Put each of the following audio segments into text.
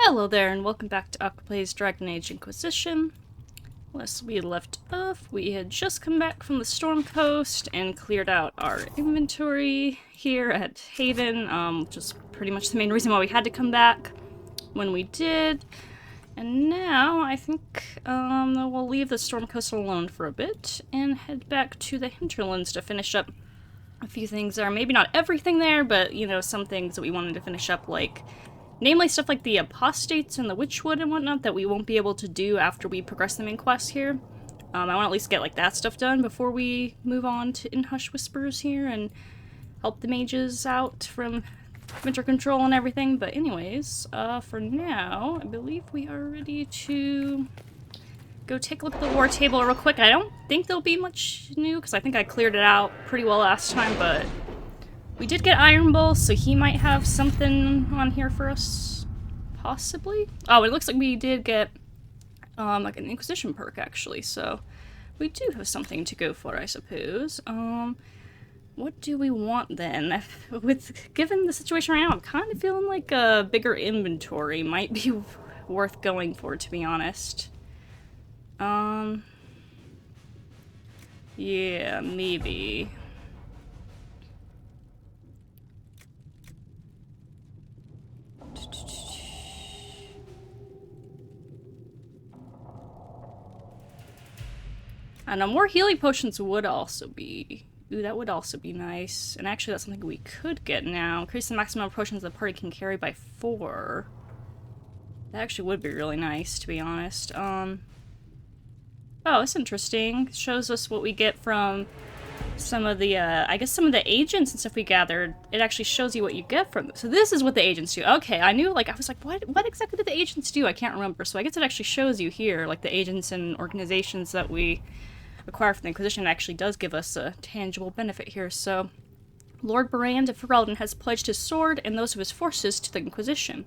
Hello there, and welcome back to Aquaplay's Dragon Age Inquisition. Last we left off, we had just come back from the Storm Coast and cleared out our inventory here at Haven, which is pretty much the main reason why we had to come back when we did. And now, I think, we'll leave the Storm Coast alone for a bit and head back to the Hinterlands to finish up a few things there. Maybe not everything there, but, you know, some things that we wanted to finish up, like namely stuff like the apostates and the Witchwood and whatnot that we won't be able to do after we progress the main quest here. I want to at least get like that stuff done before we move on to In Hush Whispers here and help the mages out from winter control and everything. But anyways, for now, I believe we are ready to go take a look at the war table real quick. I don't think there'll be much new because I think I cleared it out pretty well last time, but we did get Iron Bull, so he might have something on here for us, possibly. Oh, it looks like we did get, like an Inquisition perk, actually, so we do have something to go for, I suppose. What do we want, then? Given the situation right now, I'm kind of feeling like a bigger inventory might be worth going for, to be honest. Yeah, maybe. And more healing potions would also be... Ooh, that would also be nice. And actually, that's something we could get now. Increase the maximum of potions the party can carry by 4. That actually would be really nice, to be honest. Oh, that's interesting. It shows us what we get from some of the, I guess some of the agents and stuff we gathered. It actually shows you what you get from them. So this is what the agents do. Okay, I knew, like, I was like, what exactly did the agents do? I can't remember. So I guess it actually shows you here, like, the agents and organizations that we acquire from the Inquisition actually does give us a tangible benefit here. So, Lord Barand of Ferelden has pledged his sword and those of his forces to the Inquisition.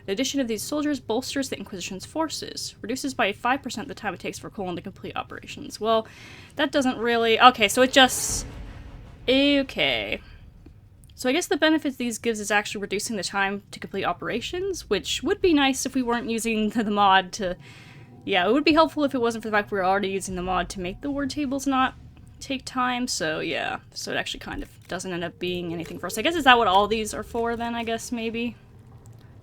The addition of these soldiers bolsters the Inquisition's forces, reduces by 5% the time it takes for Colon to complete operations. Well, that doesn't really... Okay, so it just... Okay. So I guess the benefits these gives is actually reducing the time to complete operations, which would be nice if we weren't using the mod to... Yeah, it would be helpful if it wasn't for the fact we were already using the mod to make the word tables not take time, so yeah. So it actually kind of doesn't end up being anything for us. I guess is that what all these are for then, I guess, maybe?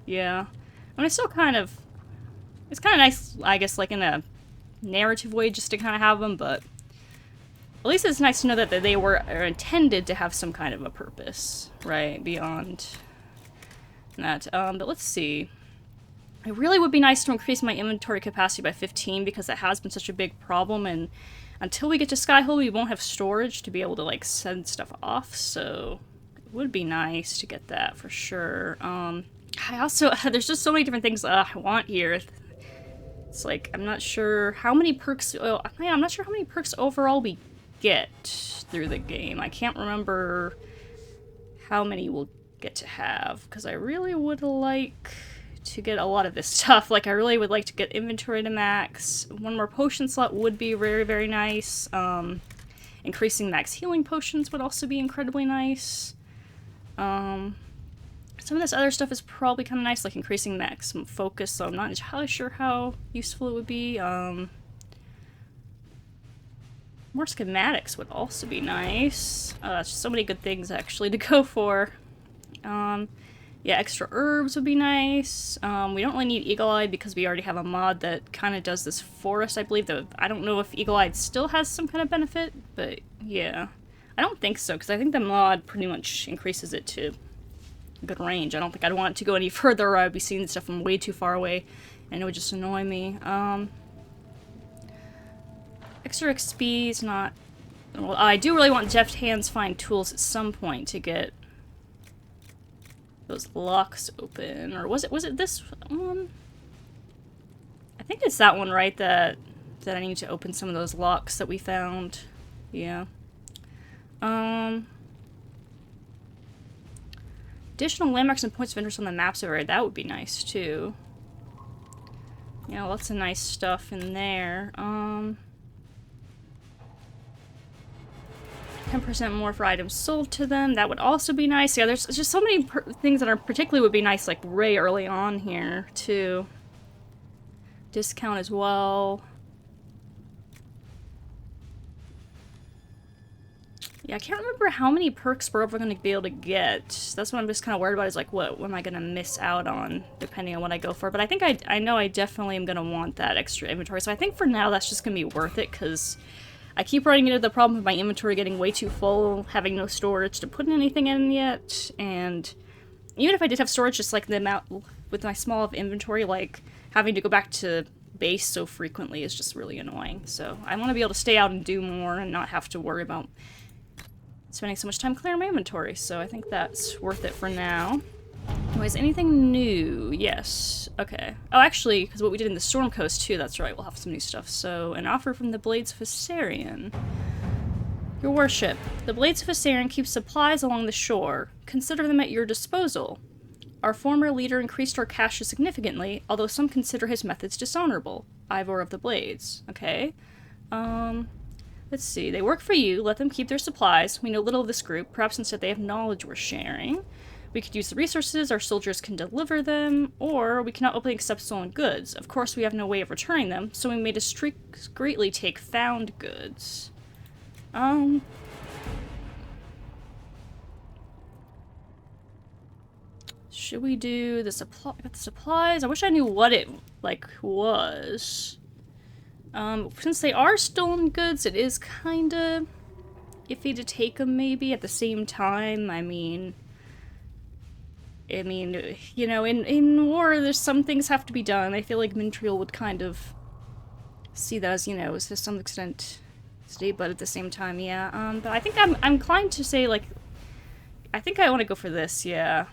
Yeah. I mean, it's still kind of... It's kind of nice, I guess, like in a narrative way just to kind of have them, but... At least it's nice to know that they were intended to have some kind of a purpose, right? Beyond that. But let's see. It really would be nice to increase my inventory capacity by 15 because it has been such a big problem, and until we get to Skyhold, we won't have storage to be able to, like, send stuff off, so it would be nice to get that for sure. I also, there's just so many different things I want here. It's like, I'm not sure how many perks, I'm not sure how many perks overall we get through the game. I can't remember how many we'll get to have, because I really would like to get a lot of this stuff. Like, I really would like to get inventory to max. One more potion slot would be very, very nice. Increasing max healing potions would also be incredibly nice. Some of this other stuff is probably kind of nice, like increasing max focus, so I'm not entirely sure how useful it would be. More schematics would also be nice. So many good things, actually, to go for. Yeah, extra herbs would be nice. We don't really need Eagle-Eye because we already have a mod that kind of does this for us, I believe. Though I don't know if Eagle-Eye still has some kind of benefit, but yeah. I don't think so, because I think the mod pretty much increases it to good range. I don't think I'd want it to go any further, or I'd be seeing stuff from way too far away, and it would just annoy me. Extra XP is not... Well, I do really want Deft Hands Find Tools at some point to get those locks open, or was it this one? I think it's that one, right? That I need to open some of those locks that we found. Yeah. Additional landmarks and points of interest on the maps area, that would be nice too. Yeah, lots of nice stuff in there. 10% more for items sold to them. That would also be nice. Yeah, there's just so many things that are particularly would be nice, like way early on here, too. Discount as well. Yeah, I can't remember how many perks we're ever going to be able to get. That's what I'm just kind of worried about, is like, what am I going to miss out on, depending on what I go for. But I think I know I definitely am going to want that extra inventory. So I think for now that's just going to be worth it, because I keep running into the problem of my inventory getting way too full, having no storage to put anything in yet. And even if I did have storage, just like the amount with my small of inventory, like having to go back to base so frequently is just really annoying. So I want to be able to stay out and do more and not have to worry about spending so much time clearing my inventory, so I think that's worth it for now. Anyways, anything new? Yes. Okay. Oh, actually, because what we did in the Storm Coast, too, that's right, we'll have some new stuff. So, an offer from the Blades of Hissarian. Your worship, the Blades of Hissarian keep supplies along the shore. Consider them at your disposal. Our former leader increased our caches significantly, although some consider his methods dishonorable. Ivor of the Blades. Okay. Let's see. They work for you. Let them keep their supplies. We know little of this group. Perhaps instead they have knowledge we're sharing. We could use the resources. Our soldiers can deliver them. Or we cannot openly accept stolen goods. Of course, we have no way of returning them, so we may discreetly take found goods. Should we do the supplies? I wish I knew what it, like, was. Since they are stolen goods, it is kinda iffy to take them, maybe. At the same time, I mean, you know, in war, there's some things have to be done. I feel like Mintriel would kind of see that as, you know, to some extent state, but at the same time, yeah. But I think I'm inclined to say, like, I think I want to go for this, yeah.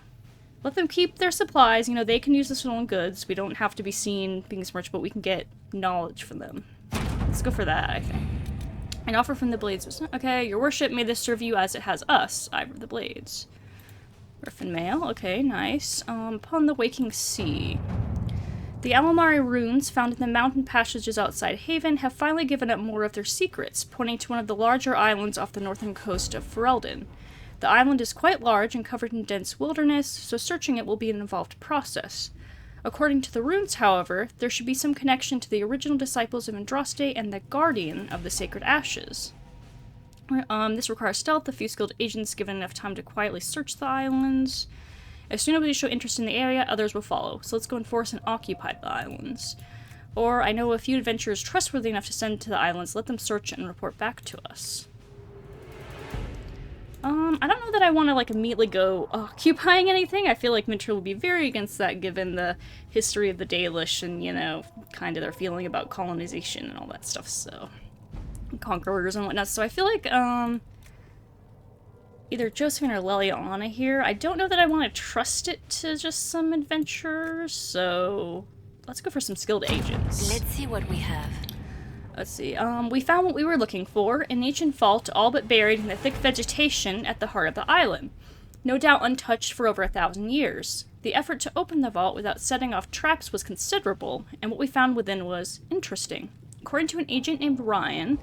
Let them keep their supplies, you know, they can use the stolen goods. We don't have to be seen being smirched, but we can get knowledge from them. Let's go for that, I think. An offer from the Blades was... Okay, your worship, may this serve you as it has us, Ivor of the Blades. Griffin Mail, okay, nice. Upon the Waking Sea. The Alamari runes found in the mountain passages outside Haven have finally given up more of their secrets, pointing to one of the larger islands off the northern coast of Ferelden. The island is quite large and covered in dense wilderness, so searching it will be an involved process. According to the runes, however, there should be some connection to the original disciples of Andraste and the Guardian of the Sacred Ashes. This requires stealth, a few skilled agents given enough time to quietly search the islands. As soon as we show interest in the area, others will follow, so let's go and force and occupy the islands. Or, I know a few adventurers trustworthy enough to send to the islands, let them search and report back to us. I don't know that I want to, like, immediately go occupying anything. I feel like Mintriel would be very against that, given the history of the Dalish and, you know, kind of their feeling about colonization and all that stuff, so... Conquerors and whatnot, so I feel like, either Josephine or Leliana here. I don't know that I want to trust it to just some adventurers, so... Let's go for some skilled agents. Let's see what we have. Let's see, we found what we were looking for, an ancient vault all but buried in the thick vegetation at the heart of the island. No doubt untouched for over 1,000 years. The effort to open the vault without setting off traps was considerable, and what we found within was interesting. According to an agent named Ryan,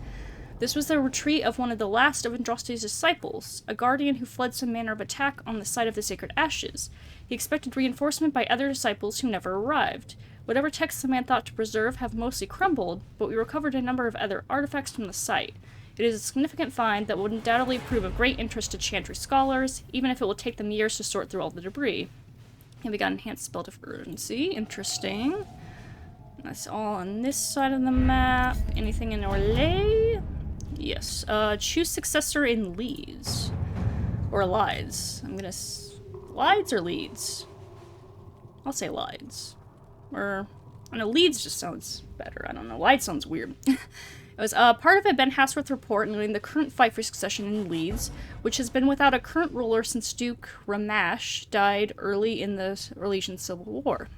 this was the retreat of one of the last of Andraste's disciples, a guardian who fled some manner of attack on the site of the Sacred Ashes. He expected reinforcement by other disciples who never arrived. Whatever texts the man thought to preserve have mostly crumbled, but we recovered a number of other artifacts from the site. It is a significant find that would undoubtedly prove of great interest to Chantry scholars, even if it will take them years to sort through all the debris. And we got enhanced spell of urgency. Interesting. That's all on this side of the map. Anything in Orlais? Yes. Choose successor in Leeds. Or Lides. I'm gonna... Lides or Leeds? I'll say Lides. Or, I know, Leeds just sounds better. I don't know. Lides sounds weird. It was part of a Ben Hasworth report noting the current fight for succession in Leeds, which has been without a current ruler since Duke Ramash died early in the Orlesian Civil War.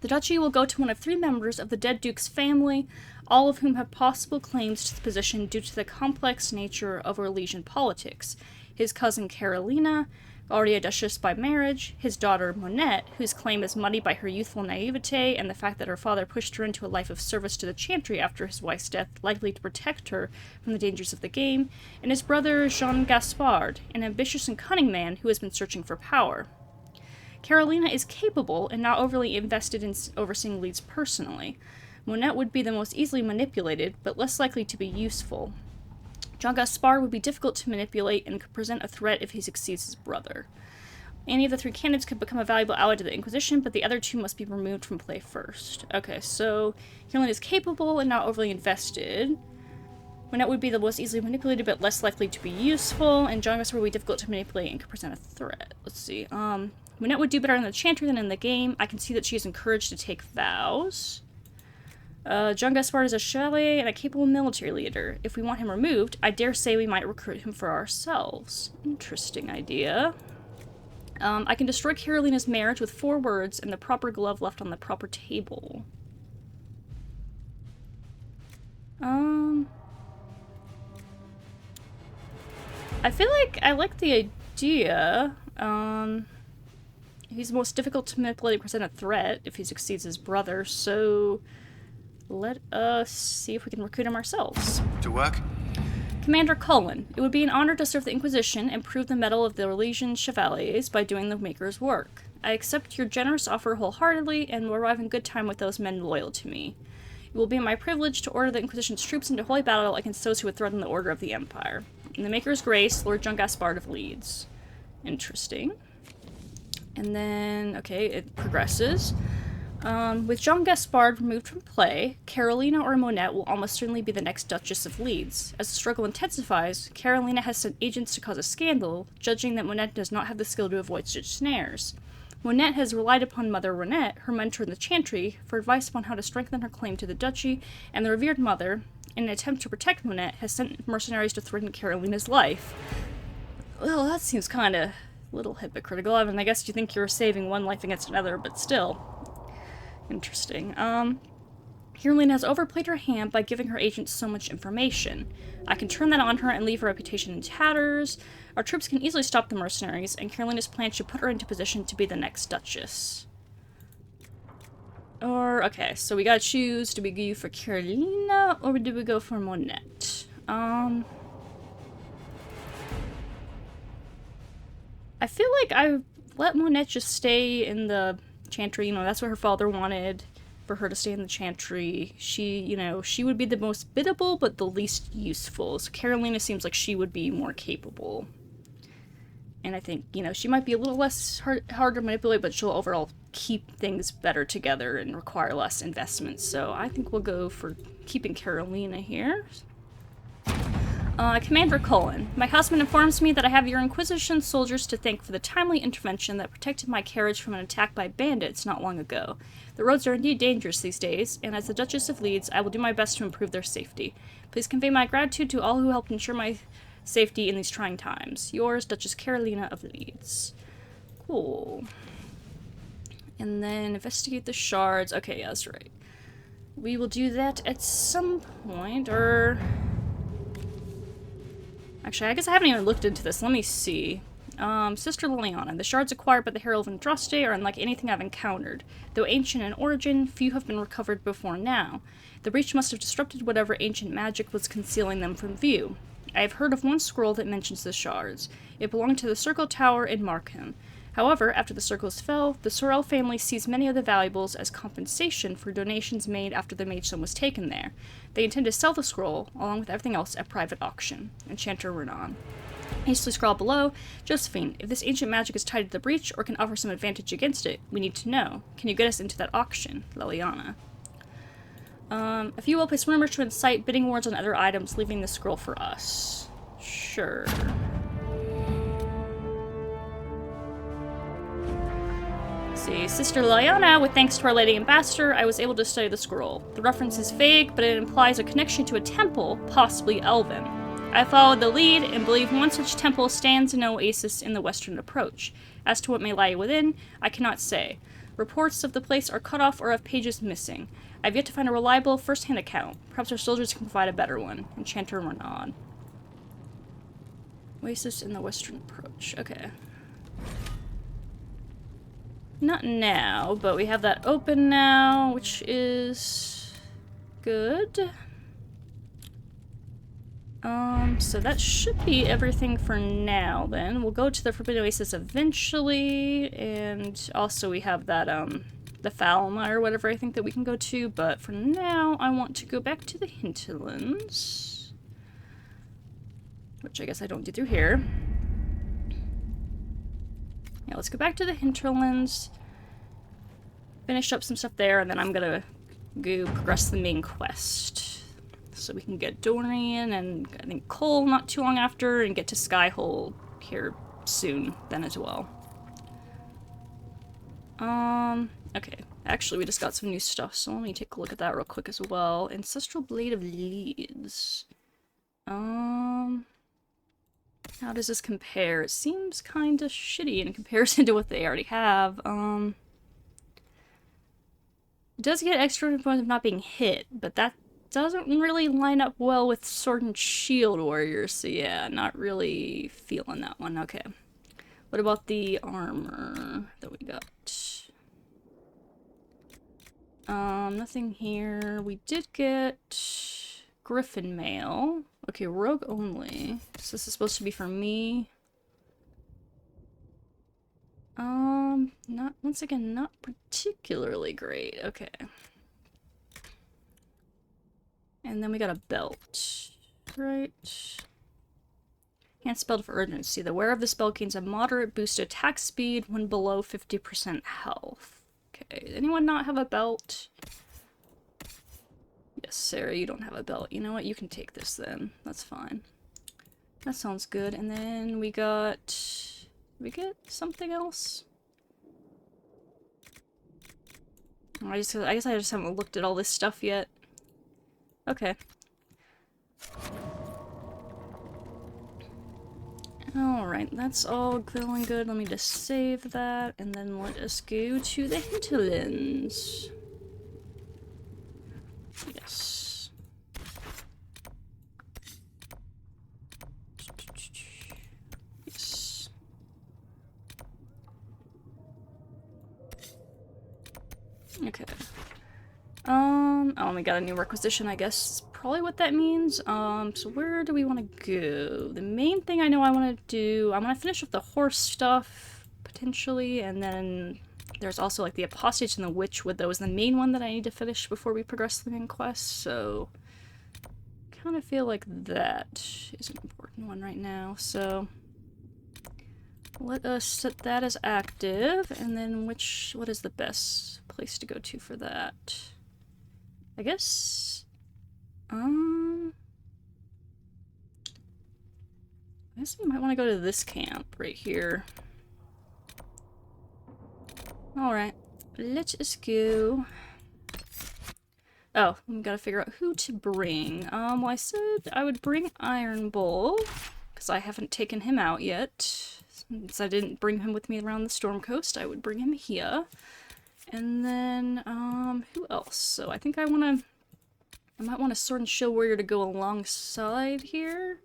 The duchy will go to one of 3 members of the dead Duke's family, all of whom have possible claims to the position due to the complex nature of Orlesian politics. his cousin Carolina, already a duchess by marriage, his daughter Monette, whose claim is muddied by her youthful naivete and the fact that her father pushed her into a life of service to the Chantry after his wife's death, likely to protect her from the dangers of the game, and his brother Jean Gaspard, an ambitious and cunning man who has been searching for power. Carolina is capable and not overly invested in overseeing Leeds personally. Monette would be the most easily manipulated, but less likely to be useful. Jean Gaspard would be difficult to manipulate and could present a threat if he succeeds his brother. Any of the three candidates could become a valuable ally to the Inquisition, but the other two must be removed from play first. Okay, so Caroline is capable and not overly invested. Monette would be the most easily manipulated, but less likely to be useful, and Jean Gaspard would be difficult to manipulate and could present a threat. Let's see. Monette would do better in the Chantry than in the game. I can see that she is encouraged to take vows. Jean Gaspard is a chevalier and a capable military leader. If we want him removed, I dare say we might recruit him for ourselves. Interesting idea. I can destroy Carolina's marriage with 4 words and the proper glove left on the proper table. I feel like I like the idea. He's the most difficult to manipulate and present a threat if he succeeds his brother, so let us see if we can recruit him ourselves. To work? Commander Cullen, it would be an honor to serve the Inquisition and prove the mettle of the Elysian Chevaliers by doing the Maker's work. I accept your generous offer wholeheartedly and will arrive in good time with those men loyal to me. It will be my privilege to order the Inquisition's troops into holy battle against those who would threaten the order of the Empire. In the Maker's grace, Lord Jean Gaspard of Leeds. Interesting. And then, okay, it progresses. With Jean Gaspard removed from play, Carolina or Monette will almost certainly be the next Duchess of Leeds. As the struggle intensifies, Carolina has sent agents to cause a scandal, judging that Monette does not have the skill to avoid such snares. Monette has relied upon Mother Renette, her mentor in the Chantry, for advice upon how to strengthen her claim to the duchy, and the revered mother, in an attempt to protect Monette, has sent mercenaries to threaten Carolina's life. Well, that seems kind of a little hypocritical. I mean, I guess you think you're saving one life against another, but still. Interesting. Carolina has overplayed her hand by giving her agents so much information. I can turn that on her and leave her reputation in tatters. Our troops can easily stop the mercenaries, and Carolina's plan should put her into position to be the next Duchess. Or, okay, so we gotta choose, do we go for Carolina, or do we go for Monette? I feel like I let Monette just stay in the Chantry, you know, that's what her father wanted, for her to stay in the Chantry. She, you know, she would be the most biddable, but the least useful. So Carolina seems like she would be more capable. And I think, you know, she might be a little less hard to manipulate, but she'll overall keep things better together and require less investment. So I think we'll go for keeping Carolina here. Commander Cullen, my husband informs me that I have your Inquisition soldiers to thank for the timely intervention that protected my carriage from an attack by bandits not long ago. The roads are indeed dangerous these days, and as the Duchess of Leeds, I will do my best to improve their safety. Please convey my gratitude to all who helped ensure my safety in these trying times. Yours, Duchess Carolina of Leeds. Cool. And then investigate the shards. Okay, yeah, that's right. We will do that at some point, or... Actually, I guess I haven't even looked into this. Let me see. Sister Liliana. The shards acquired by the Herald of Andraste are unlike anything I've encountered. Though ancient in origin, few have been recovered before now. The breach must have disrupted whatever ancient magic was concealing them from view. I have heard of one scroll that mentions the shards. It belonged to the Circle Tower in Markham. However, after the circles fell, the Sorel family seized many of the valuables as compensation for donations made after the Magestone was taken there. They intend to sell the scroll, along with everything else, at private auction. Enchanter Renan. Hastily scrawl below. Josephine, if this ancient magic is tied to the breach or can offer some advantage against it, we need to know. Can you get us into that auction? Liliana. A few well-placed rumors to incite bidding wars on other items, leaving the scroll for us. Sure. See, Sister Liliana, with thanks to Our Lady Ambassador, I was able to study the scroll. The reference is vague, but it implies a connection to a temple, possibly elven. I followed the lead and believe one such temple stands in an oasis in the western approach. As to what may lie within, I cannot say. Reports of the place are cut off or have pages missing. I've yet to find a reliable first-hand account. Perhaps our soldiers can provide a better one. Enchanter Renan. Oasis in the western approach. Okay. Not now, but we have that open now, which is good. So that should be everything for now, then. We'll go to the Forbidden Oasis eventually, and also we have that, the Falma or whatever I think that we can go to, but for now, I want to go back to the Hinterlands. Which I guess I don't do through here. Yeah, let's go back to the Hinterlands, finish up some stuff there, and then I'm gonna go progress the main quest. So we can get Dorian and I think Cole not too long after, and get to Skyhole here soon then as well. Okay. Actually, we just got some new stuff, so let me take a look at that real quick as well. Ancestral Blade of Leads. How does this compare? It seems kind of shitty in comparison to what they already have. It does get extra points of not being hit, but that doesn't really line up well with Sword and Shield Warriors, so yeah, not really feeling that one. Okay. What about the armor that we got? Nothing here. We did get Griffin Mail. Okay, rogue only. So this is supposed to be for me. Not, once again, not particularly great. Okay. And then we got a belt. Right. Can't spell for urgency. The wearer of the spell gains a moderate boost to attack speed when below 50% health. Okay, anyone not have a belt? Yes, Sarah, you don't have a belt. You know what? You can take this then. That's fine. That sounds good. And then we got... Did we get something else? I guess I just haven't looked at all this stuff yet. Okay. Alright, that's all going good. Let me just save that, and then let us go to the Hinterlands. Yes. Yes. Okay. Oh, we got a new requisition, I guess is probably what that means. So where do we want to go? The main thing I know I want to do, I want to finish up the horse stuff, potentially, and then there's also, like, the apostates and the Witchwood. That was the main one that I need to finish before we progress the main quest, so kind of feel like that is an important one right now, so let us set that as active, and then what is the best place to go to for that? I guess, I guess we might want to go to this camp right here. Alright, let us go. Oh, we gotta figure out who to bring. Well, I said I would bring Iron Bull, because I haven't taken him out yet. Since I didn't bring him with me around the Storm Coast, I would bring him here. And then, who else? So I think I might want a Sword and Shield Warrior to go alongside here.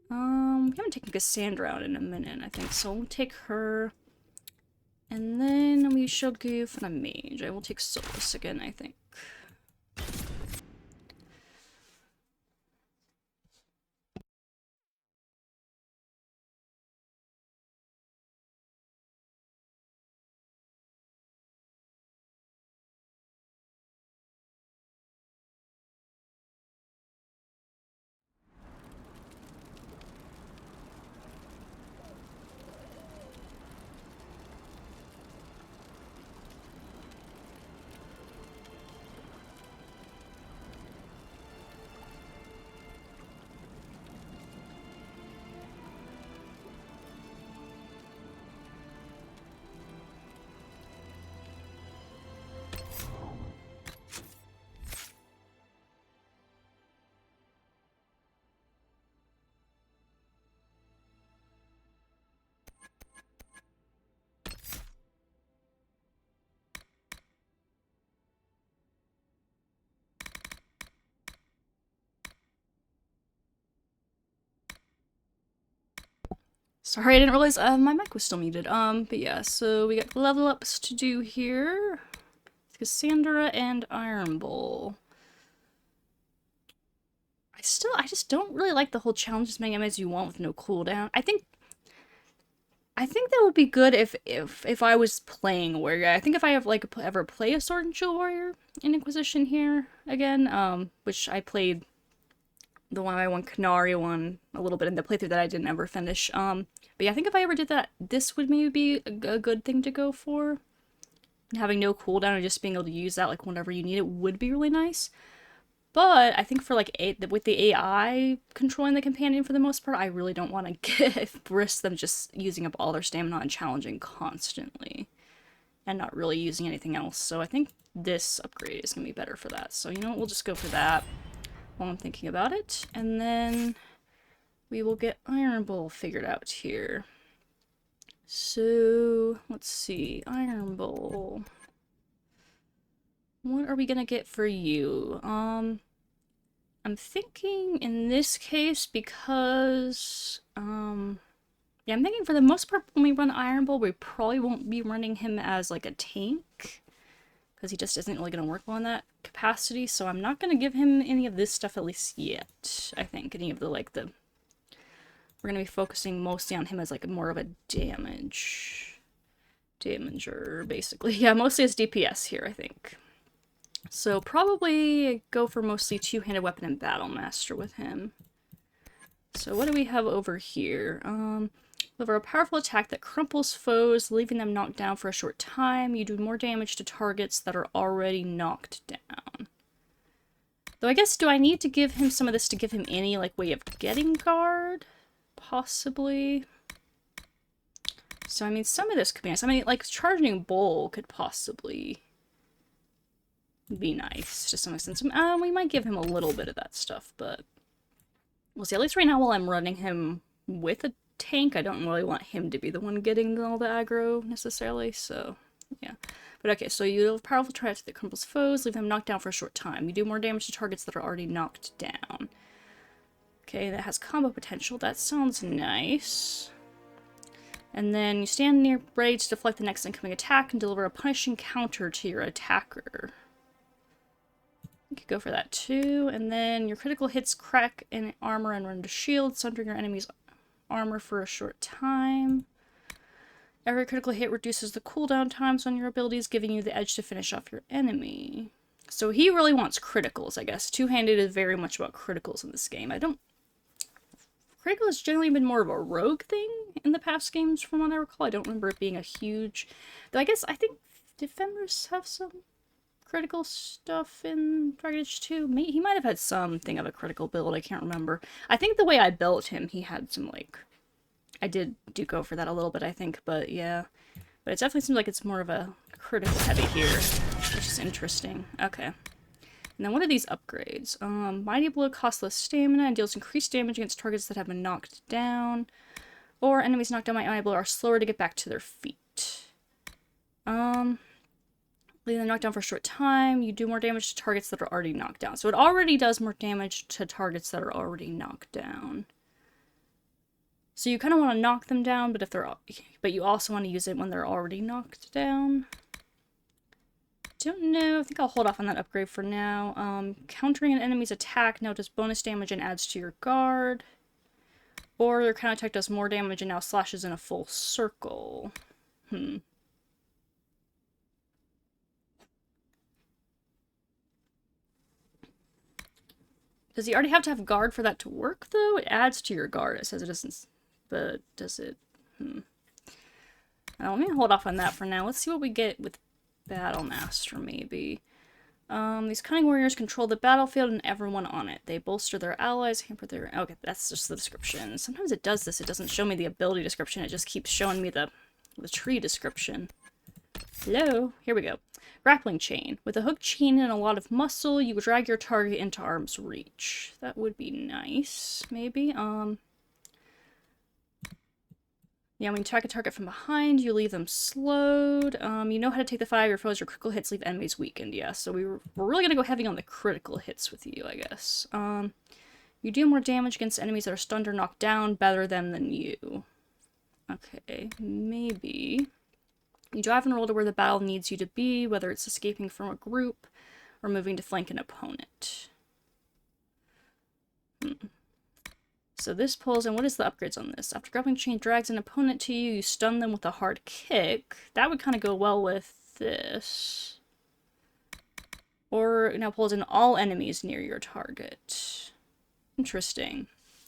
We haven't taken Cassandra out in a minute, I think, so we'll take her. And then we should go for the mage. I will take Solus again, I think. Sorry, I didn't realize my mic was still muted. But yeah, so we got level ups to do here. Cassandra and Iron Bull. I just don't really like the whole challenge as many enemies you want with no cooldown. I think that would be good if I was playing a warrior. I think if I have like ever play a sword and shield warrior in Inquisition here again, which I played the one I won Canary one a little bit in the playthrough that I didn't ever finish. But yeah, I think if I ever did that, this would maybe be a good thing to go for. And having no cooldown and just being able to use that like whenever you need it would be really nice. But I think for like with the AI controlling the companion for the most part, I really don't want to risk them just using up all their stamina and challenging constantly and not really using anything else. So I think this upgrade is going to be better for that. So you know what, we'll just go for that while I'm thinking about it. And then we will get Iron Bull figured out here. So let's see, Iron Bull. What are we gonna get for you? I'm thinking in this case because, yeah, I'm thinking for the most part when we run Iron Bull, we probably won't be running him as like a tank because he just isn't really gonna work well in that capacity. So I'm not gonna give him any of this stuff at least yet. I think any of the we're gonna be focusing mostly on him as like more of a damager, basically. Yeah, mostly as DPS here, I think. So probably go for mostly two-handed weapon and battle master with him. So what do we have over here? Deliver a powerful attack that crumples foes, leaving them knocked down for a short time. You do more damage to targets that are already knocked down. Though I guess, do I need to give him some of this to give him any like way of getting guard? Possibly. So I mean, some of this could be nice. I mean, like charging bull could possibly be nice to some extent. We might give him a little bit of that stuff, but we'll see. At least right now, while I'm running him with a tank, I don't really want him to be the one getting all the aggro necessarily, so yeah. But okay, so you have powerful attack that crumbles foes, leave them knocked down for a short time. You do more damage to targets that are already knocked down. Okay, that has combo potential. That sounds nice. And then you stand near ready to deflect the next incoming attack and deliver a punishing counter to your attacker. You could go for that too. And then your critical hits crack in armor and run to shield, sundering your enemy's armor for a short time. Every critical hit reduces the cooldown times on your abilities, giving you the edge to finish off your enemy. So he really wants criticals, I guess. Two-handed is very much about criticals in this game. Critical has generally been more of a rogue thing in the past games from what I recall. I don't remember it being a huge... Though I think defenders have some critical stuff in Dragon Age 2. He might have had something of a critical build, I can't remember. I think the way I built him, he had some, like... I do go for that a little bit, I think, but yeah. But it definitely seems like it's more of a critical heavy here, which is interesting. Okay. And then what are these upgrades? Mighty Blow costs less stamina and deals increased damage against targets that have been knocked down. Or enemies knocked down by Mighty Blow are slower to get back to their feet. Leaving them knocked down for a short time. You do more damage to targets that are already knocked down. So it already does more damage to targets that are already knocked down. So you kind of want to knock them down, but you also want to use it when they're already knocked down. Don't know. I think I'll hold off on that upgrade for now. Countering an enemy's attack now does bonus damage and adds to your guard. Or their counter attack does more damage and now slashes in a full circle. Does he already have to have guard for that to work, though? It adds to your guard. It says it doesn't... But does it? Let me hold off on that for now. Let's see what we get with Battle Master, maybe. These cunning warriors control the battlefield and everyone on it. They bolster their allies, hamper their... Okay, that's just the description. Sometimes it does this. It doesn't show me the ability description. It just keeps showing me the tree description. Hello? Here we go. Grappling chain. With a hook chain and a lot of muscle, you drag your target into arm's reach. That would be nice, maybe. Yeah, when you attack a target from behind, you leave them slowed. You know how to take the fire of your foes. Your critical hits leave enemies weakened. Yeah, so we're really going to go heavy on the critical hits with you, I guess. You do more damage against enemies that are stunned or knocked down better than you. Okay, maybe. You drive and roll to where the battle needs you to be, whether it's escaping from a group or moving to flank an opponent. So this pulls, and what is the upgrades on this? After grappling chain drags an opponent to you, you stun them with a hard kick. That would kind of go well with this. Or now pulls in all enemies near your target. Interesting.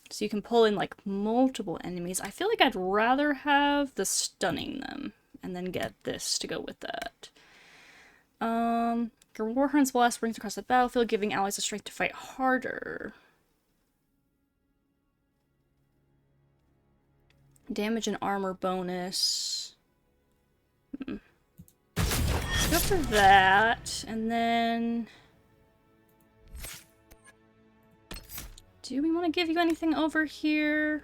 So you can pull in like multiple enemies. I feel like I'd rather have the stunning them and then get this to go with that. Your Warhorn's blast rings across the battlefield, giving allies the strength to fight harder. Damage and armor bonus. Go for that, and then... Do we want to give you anything over here?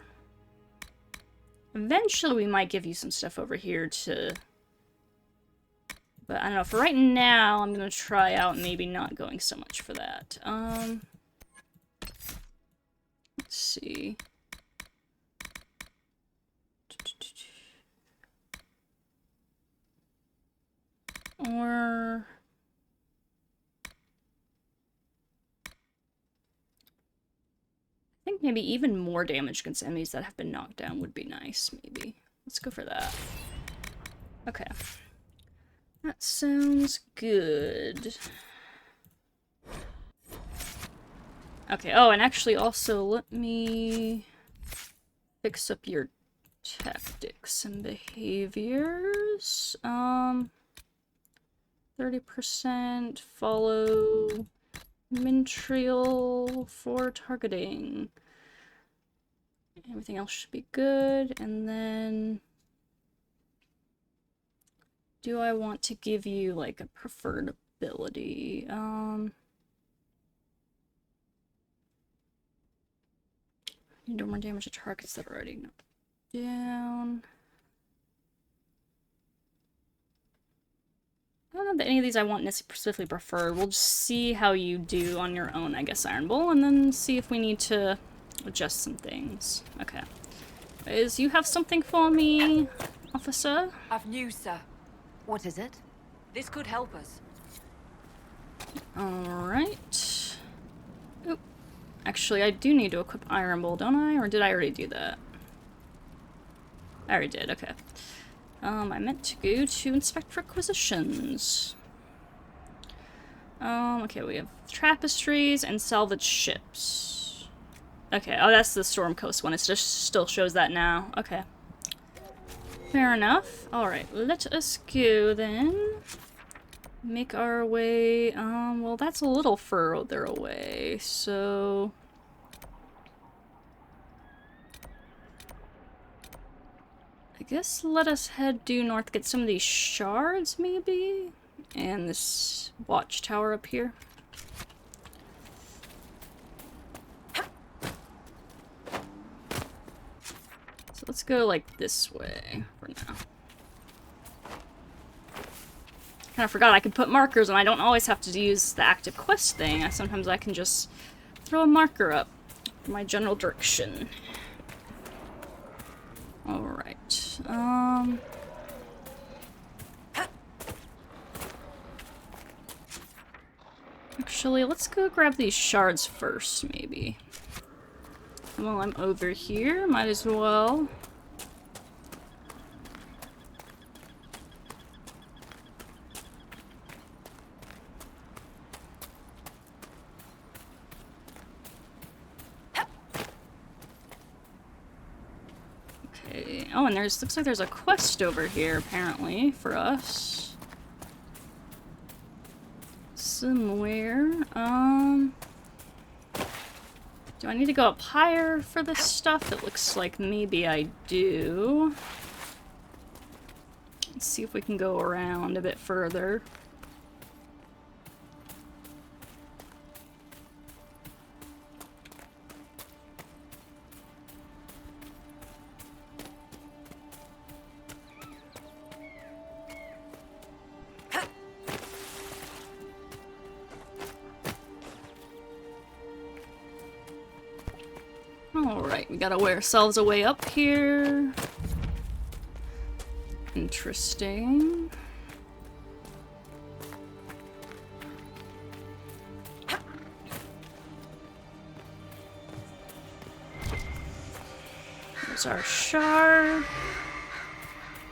Eventually we might give you some stuff over here to... But I don't know, for right now, I'm gonna try out maybe not going so much for that. Let's see. Or... I think maybe even more damage against enemies that have been knocked down would be nice, maybe. Let's go for that. Okay. That sounds good. Okay, oh, and actually also let me fix up your tactics and behaviors. 30% follow Mintriel for targeting. Everything else should be good, and then do I want to give you like a preferred ability? You do more damage to targets that are already knocked down. I don't know that any of these I want specifically preferred. We'll just see how you do on your own, I guess, Iron Bull, and then see if we need to adjust some things. Okay. You have something for me, officer? I've news, sir. What is it? This could help us. Alright. Oop. Actually, I do need to equip Iron Bull, don't I? Or did I already do that? I already did, okay. I meant to go to inspect requisitions. Okay, we have tapestries and salvage ships. Okay, oh, that's the Storm Coast one. It just still shows that now. Okay. Fair enough. Alright, let us go then. Make our way, well, that's a little further away, so... I guess let us head due north, get some of these shards, maybe? And this watchtower up here. So let's go, like, this way for now. Kind of forgot I could put markers, and I don't always have to use the active quest thing. Sometimes I can just throw a marker up for my general direction. Alright. Actually, let's go grab these shards first, maybe. While I'm over here, might as well. Oh, and looks like there's a quest over here, apparently, for us. Somewhere. Do I need to go up higher for this stuff? It looks like maybe I do. Let's see if we can go around a bit further. Alright, we gotta wear ourselves a way up here. Interesting. There's our shard.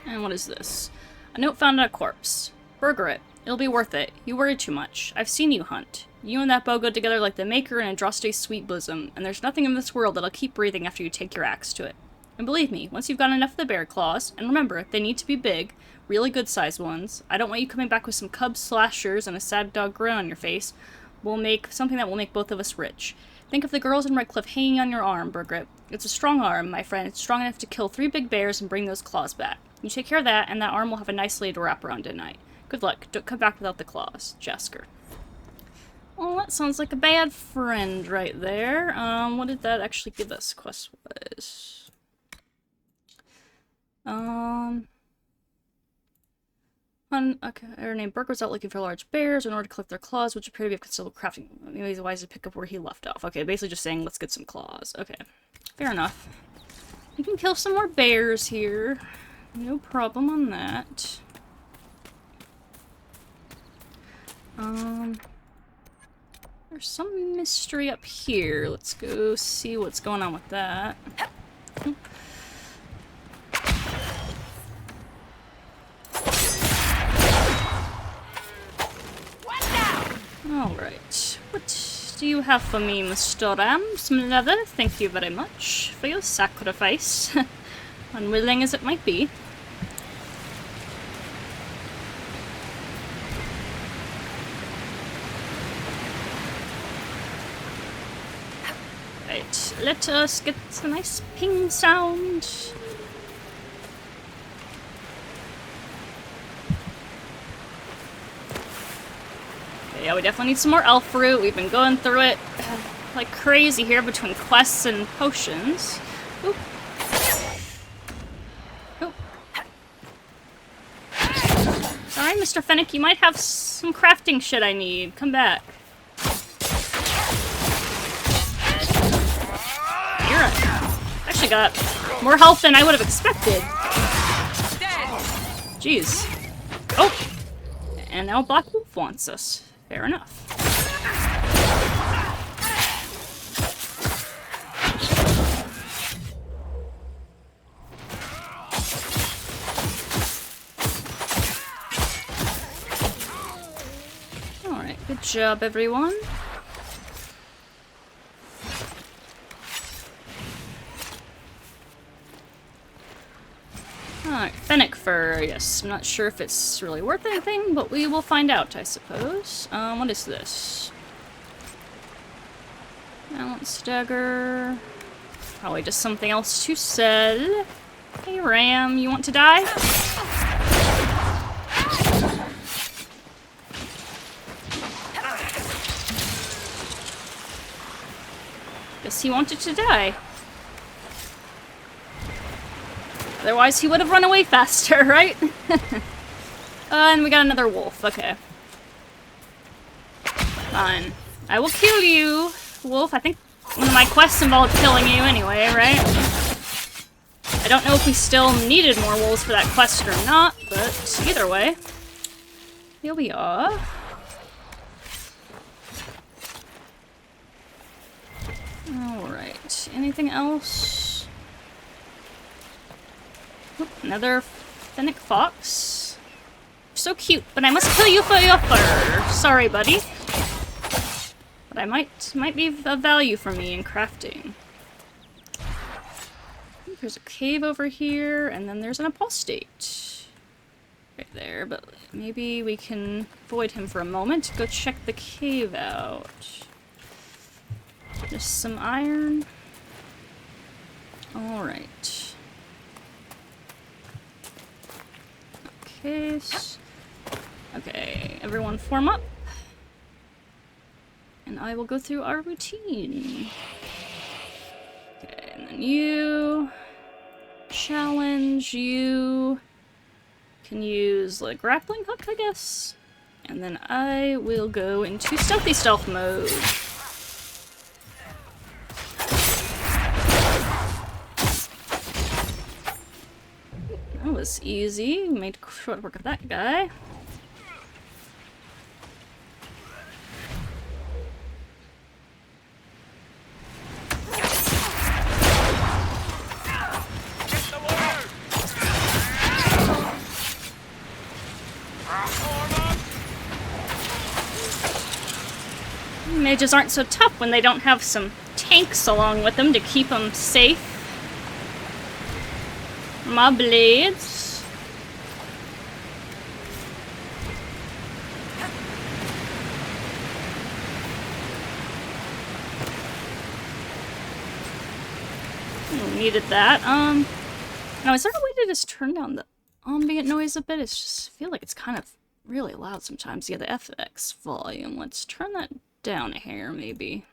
And what is this? A note found on a corpse. Burger it. It'll be worth it. You worry too much. I've seen you hunt. You and that bow go together like the maker and Andraste's sweet bosom, and there's nothing in this world that'll keep breathing after you take your axe to it. And believe me, once you've got enough of the bear claws, and remember, they need to be big, really good-sized ones. I don't want you coming back with some cub slashers and a sad dog grin on your face. We'll make something that will make both of us rich. Think of the girls in Redcliffe hanging on your arm, Birgit. It's a strong arm, my friend. It's strong enough to kill 3 big bears and bring those claws back. You take care of that, and that arm will have a nice lady to wrap around at night. Good luck. Don't come back without the claws. Jasker. Well, that sounds like a bad friend right there. What did that actually give us, quest-wise? Okay, her name Burke was out looking for large bears in order to collect their claws, which appear to be of considerable crafting. Maybe he's wise to pick up where he left off. Okay, basically just saying, let's get some claws. Okay, fair enough. We can kill some more bears here. No problem on that. There's some mystery up here. Let's go see what's going on with that. Alright. What do you have for me, Mr. Ram? Some leather? Thank you very much for your sacrifice. Unwilling as it might be. Right, let us get a nice ping sound. Yeah, we definitely need some more elf fruit. We've been going through it like crazy here between quests and potions. Oop. Oop. Sorry, Mr. Fennec, you might have some crafting shit I need. Come back. You're actually got more health than I would have expected. Jeez. Oh! And now Black Wolf wants us. Fair enough. Alright, good job, everyone. Alright, Fennec fur, yes. I'm not sure if it's really worth anything, but we will find out, I suppose. What is this? Balance dagger. Probably just something else to sell. Hey, Ram, you want to die? Guess he wanted to die. Otherwise, he would have run away faster, right? And we got another wolf. Okay. Fine. I will kill you, wolf. I think one of my quests involved killing you anyway, right? I don't know if we still needed more wolves for that quest or not, but either way. Here we are. Alright. Anything else? Oop, another Fennec fox. You're so cute, but I must kill you for your fur. Sorry, buddy. But I might be of value for me in crafting. There's a cave over here, and then there's an apostate. Right there, but maybe we can avoid him for a moment. Go check the cave out. Just some iron. Alright. Okay, everyone form up. And I will go through our routine. Okay, and then you... Challenge, you... Can use the grappling hook, I guess. And then I will go into stealthy stealth mode. That was easy. We made short work of that guy. Mages aren't so tough when they don't have some tanks along with them to keep them safe. My blades. Needed that. Now is there a way to just turn down the ambient noise a bit? It's just, I feel like it's kind of really loud sometimes. Yeah, the FX volume. Let's turn that down a hair, maybe.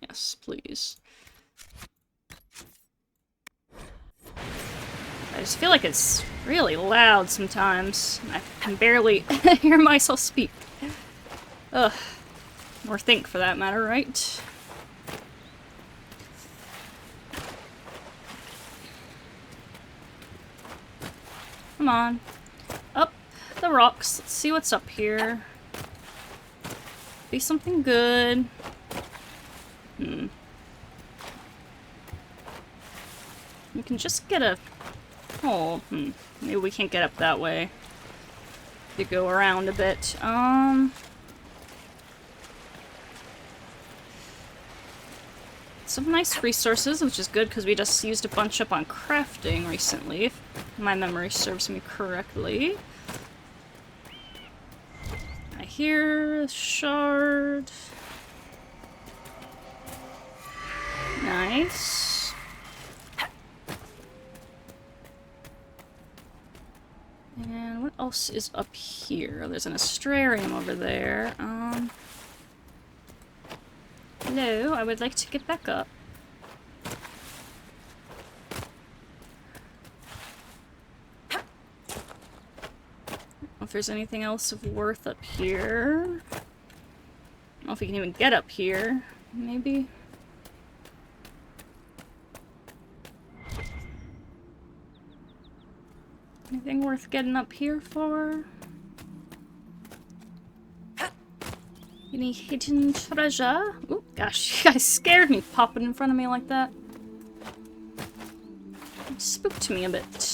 Yes, please. I just feel like it's really loud sometimes. I can barely hear myself speak. Ugh. Or think, for that matter, right? Come on. Up the rocks. Let's see what's up here. Be something good. We can just get a... Oh, maybe we can't get up that way. To go around a bit. Some nice resources, which is good because we just used a bunch up on crafting recently, if my memory serves me correctly. I hear a shard. Nice. And what else is up here? There's an astrarium over there. Hello, I would like to get back up. If there's anything else of worth up here. I don't know if we can even get up here. Maybe. Anything worth getting up here for? Any hidden treasure? Oh gosh, you guys scared me popping in front of me like that. It spooked me a bit.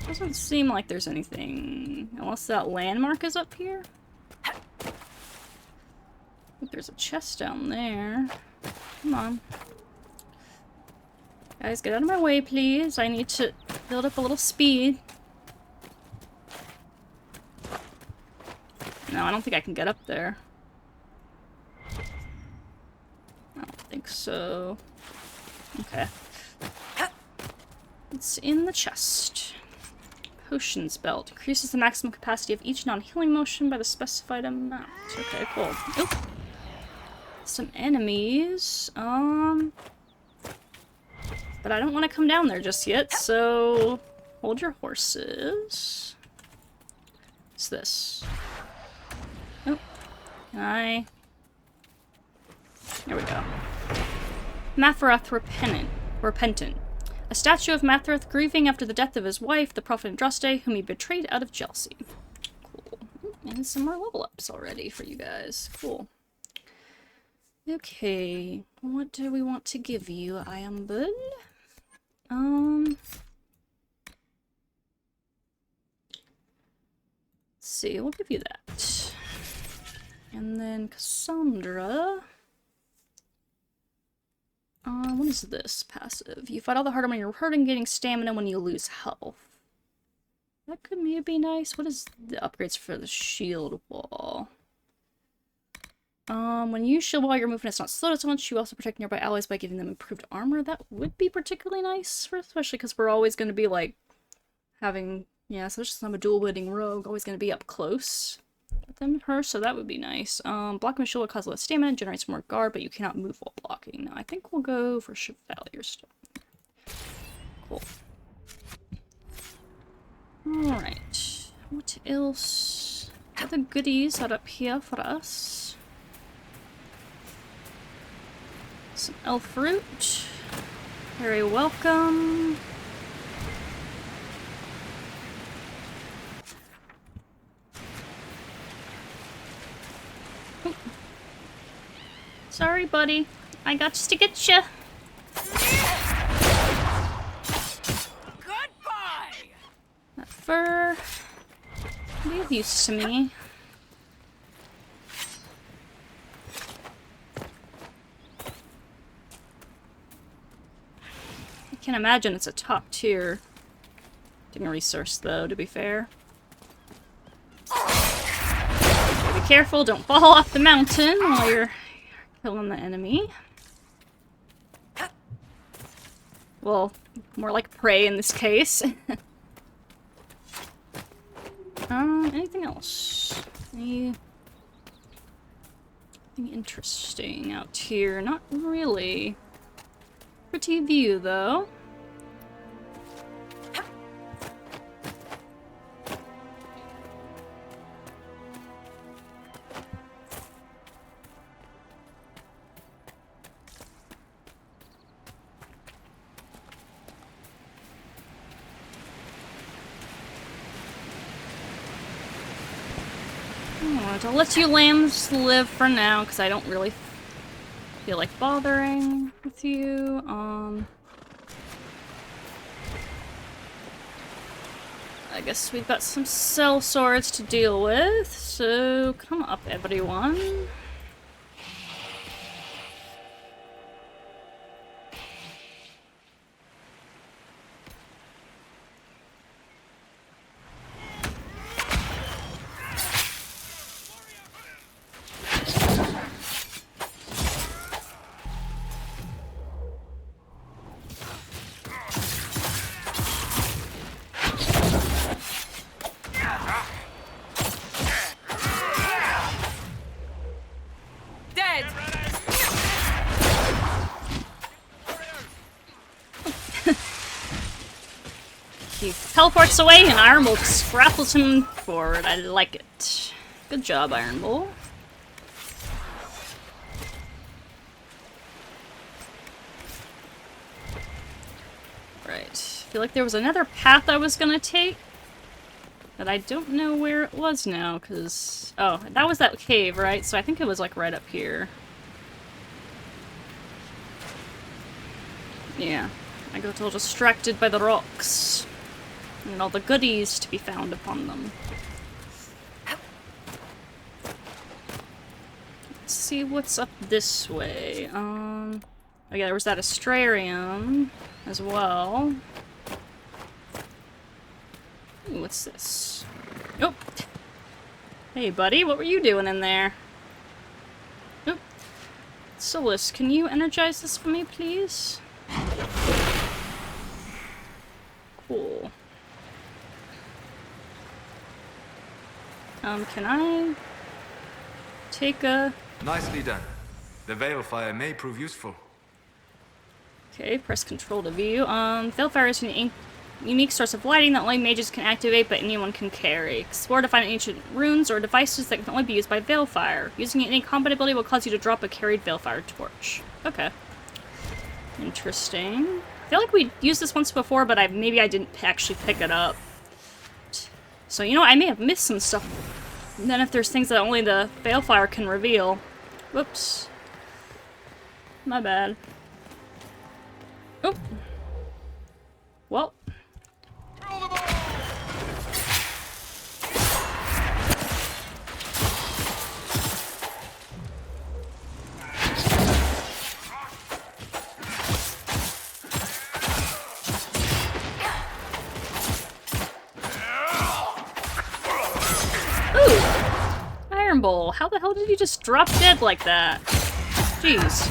Doesn't seem like there's anything, unless that landmark is up here. I think there's a chest down there. Come on. Guys, get out of my way, please. I need to build up a little speed. No, I don't think I can get up there. I don't think so. Okay. It's in the chest. Potions belt. Increases the maximum capacity of each non-healing motion by the specified amount. Okay, cool. Oop. Some enemies. But I don't want to come down there just yet, so hold your horses. What's this? Oh, can I? There we go. Mathrath Repentant. A statue of Mathrath grieving after the death of his wife, the prophet Andraste, whom he betrayed out of jealousy. Cool. And some more level ups already for you guys. Cool. Okay, what do we want to give you, Iambul? Let's see, we'll give you that. And then Cassandra. What is this passive? You fight all the harder when you're hurting, getting stamina when you lose health. That could maybe be nice. What is the upgrades for the shield wall? When you shield wall, your movement is not slowed as much. You also protect nearby allies by giving them improved armor. That would be particularly nice, especially because we're always going to be, like, having... Yeah, especially since I'm a dual-wielding rogue, always going to be up close with them, her, so that would be nice. Blocking with shield will cause less stamina, generates more guard, but you cannot move while blocking. No, I think we'll go for Chevalier stuff. Cool. Alright. What else? What other goodies are up here for us? Some elf fruit. Very welcome. Oh. Sorry, buddy. I got just to get you. Goodbye. That fur. Be of use to me. I can't imagine it's a top tier resource, though, to be fair. Okay, be careful, don't fall off the mountain while you're killing the enemy. Well, more like prey in this case. Anything else? Anything interesting out here? Not really. Pretty view, though. Alright, I'll let you lambs live for now, because I don't really feel like bothering with you. I guess we've got some cell swords to deal with, so come up, everyone. He teleports away and Iron Bull just grapples him forward. I like it. Good job, Iron Bull. Right. I feel like there was another path I was gonna take, but I don't know where it was now, because... Oh, that was that cave, right? So I think it was, like, right up here. Yeah. I got all distracted by the rocks. And all the goodies to be found upon them. Let's see what's up this way. Oh yeah, there was that Astrarium as well. Ooh, what's this? Oh! Hey buddy, what were you doing in there? Oh. Solus, can you energize this for me, please? Cool. Can I take a... Nicely done. The Veilfire may prove useful. Okay, press control to view. Veilfire is an unique source of lighting that only mages can activate, but anyone can carry. Explore to find ancient runes or devices that can only be used by Veilfire. Using any combat ability will cause you to drop a carried Veilfire torch. Okay. Interesting. I feel like we used this once before, but maybe I didn't actually pick it up. So, you know, I may have missed some stuff. And then if there's things that only the Veilfire can reveal. Whoops. My bad. Oh. Well. Iron Bowl, how the hell did you just drop dead like that? Jeez.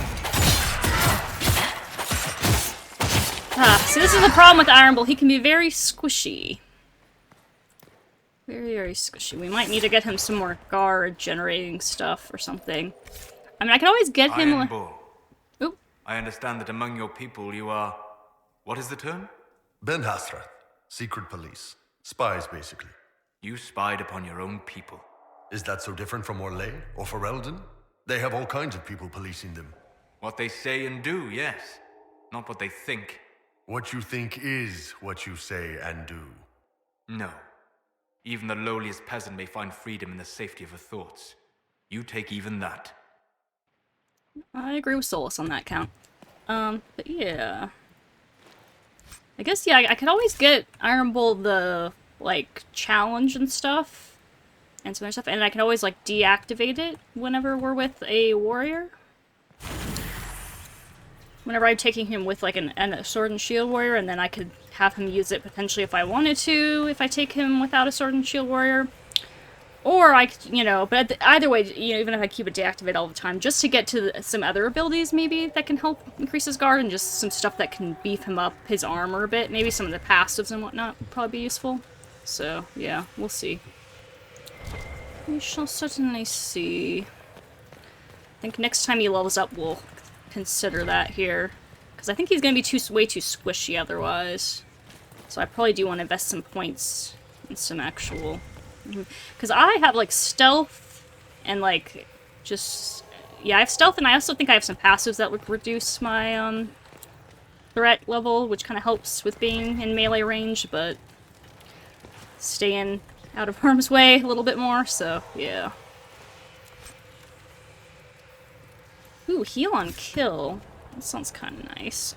So this is the problem with Iron Bowl. He can be very squishy. Very, very squishy. We might need to get him some more guard generating stuff or something. I mean, I can always get him... Iron Bull. Oop. I understand that among your people you are... What is the term? Ben Hasrath. Secret police. Spies, basically. You spied upon your own people. Is that so different from Orlais or Ferelden? They have all kinds of people policing them. What they say and do, yes. not what they think. What you think is what you say and do. No. Even the lowliest peasant may find freedom in the safety of her thoughts. You take even that. I agree with Solus on that count. But yeah. I guess, yeah, I could always get Iron Bull the, like, challenge and stuff. And some other stuff. And I can always, like, deactivate it whenever we're with a warrior. Whenever I'm taking him with, like, a sword and shield warrior, and then I could have him use it potentially if I wanted to, if I take him without a sword and shield warrior. Or I could, you know, but either way, you know, even if I keep it deactivated all the time, just to get to some other abilities, maybe, that can help increase his guard, and just some stuff that can beef him up, his armor a bit. Maybe some of the passives and whatnot would probably be useful. So, yeah, we'll see. We shall certainly see. I think next time he levels up, we'll consider that here. Because I think he's going to be way too squishy otherwise. So I probably do want to invest some points in some actual... Because I have, like, stealth and, like, just... Yeah, I have stealth, and I also think I have some passives that would reduce my, threat level, which kind of helps with being in melee range, but staying out of harm's way a little bit more, so, yeah. Ooh, heal on kill. That sounds kind of nice.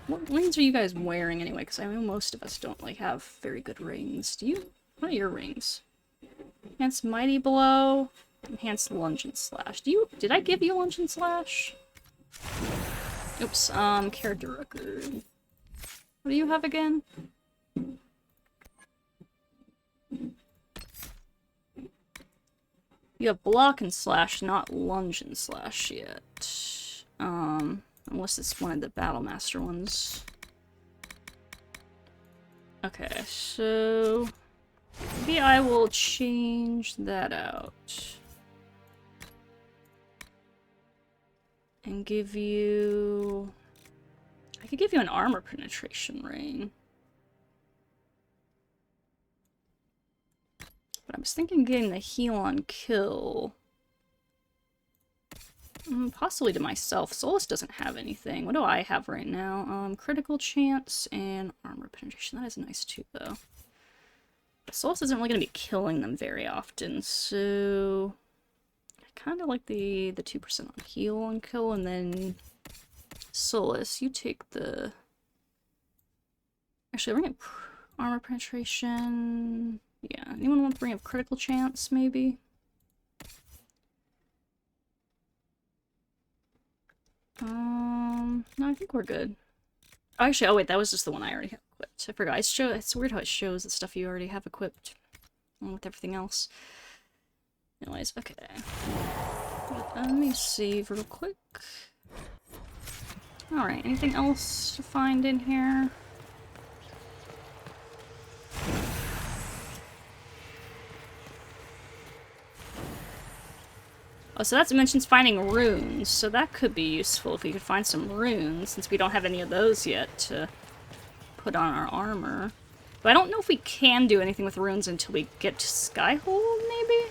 What rings are you guys wearing anyway? Because I know most of us don't, like, have very good rings. Do you? What are your rings? Enhanced Mighty Blow. Enhanced Lunge and Slash. Did I give you Lunge and Slash? Oops, character record. What do you have again? You have Block and Slash, not Lunge and Slash yet. Unless it's one of the Battlemaster ones. Okay, so... maybe I will change that out. And give you... I could give you an armor penetration ring. But I was thinking getting the heal on kill. Possibly to myself. Solus doesn't have anything. What do I have right now? Critical chance and armor penetration. That is nice too, though. Solus isn't really going to be killing them very often, so... I kind of like the 2% on heal on kill, and then... Solus, you take the... Actually, ring of armor penetration... Yeah, anyone want the ring of critical chance, maybe? No, I think we're good. Oh, actually, oh wait, that was just the one I already have equipped. I forgot. It's weird how it shows the stuff you already have equipped along with everything else. Anyways, okay. Let me save real quick. Alright, anything else to find in here? Oh, so that mentions finding runes, so that could be useful if we could find some runes, since we don't have any of those yet to put on our armor. But I don't know if we can do anything with runes until we get to Skyhold, maybe?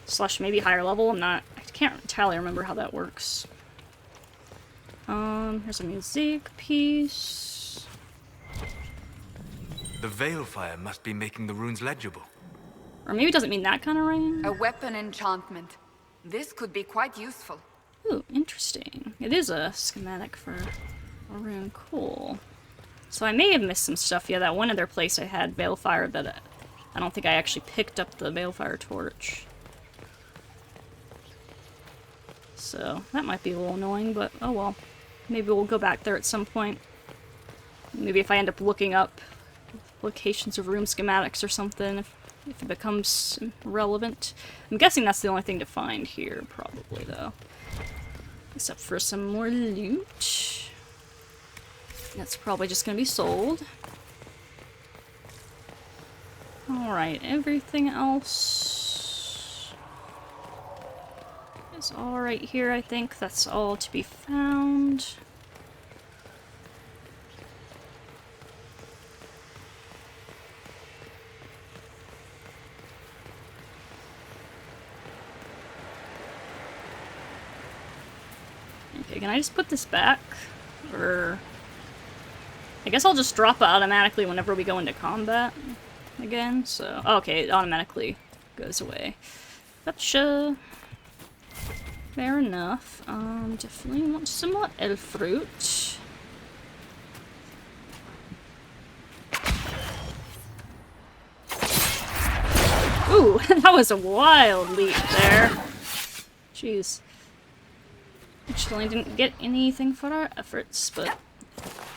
Slash maybe higher level, I can't entirely remember how that works. Here's a music piece. The Veilfire must be making the runes legible. Or maybe it doesn't mean that kind of ring. A weapon enchantment. This could be quite useful. Ooh, interesting. It is a schematic for a rune. Cool. So I may have missed some stuff. Yeah, that one other place I had Veilfire, but I don't think I actually picked up the Veilfire torch. So that might be a little annoying, but oh well. Maybe we'll go back there at some point. Maybe if I end up looking up locations of room schematics or something, if it becomes relevant. I'm guessing that's the only thing to find here, probably, though. Except for some more loot. That's probably just gonna be sold. Alright, everything else is all right here, I think. That's all to be found. Okay, can I just put this back? Or... I guess I'll just drop it automatically whenever we go into combat again, so... Okay, it automatically goes away. Gotcha. Fair enough. Definitely want some more elf fruit. Ooh, that was a wild leap there. Jeez. Actually, didn't get anything for our efforts, but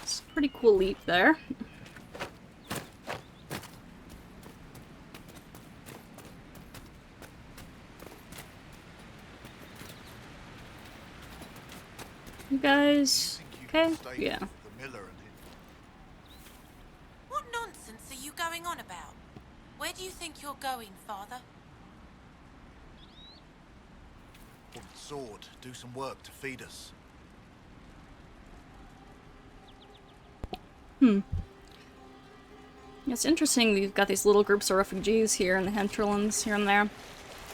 it's a pretty cool leap there. You guys, okay? Yeah. What nonsense are you going on about? Where do you think you're going, Father? Want the sword, do some work to feed us. It's interesting you've got these little groups of refugees here in the Hinterlands, here and there.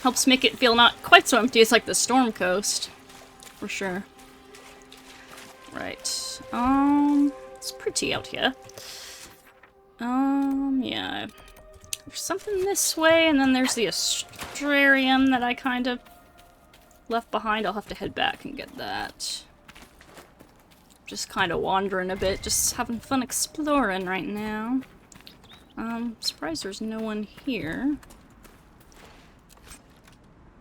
Helps make it feel not quite so empty as like the Storm Coast. For sure. Right. It's pretty out here. Yeah. There's something this way, and then there's the Astrarium that I kind of left behind. I'll have to head back and get that. Just kind of wandering a bit, just having fun exploring right now. Surprised there's no one here.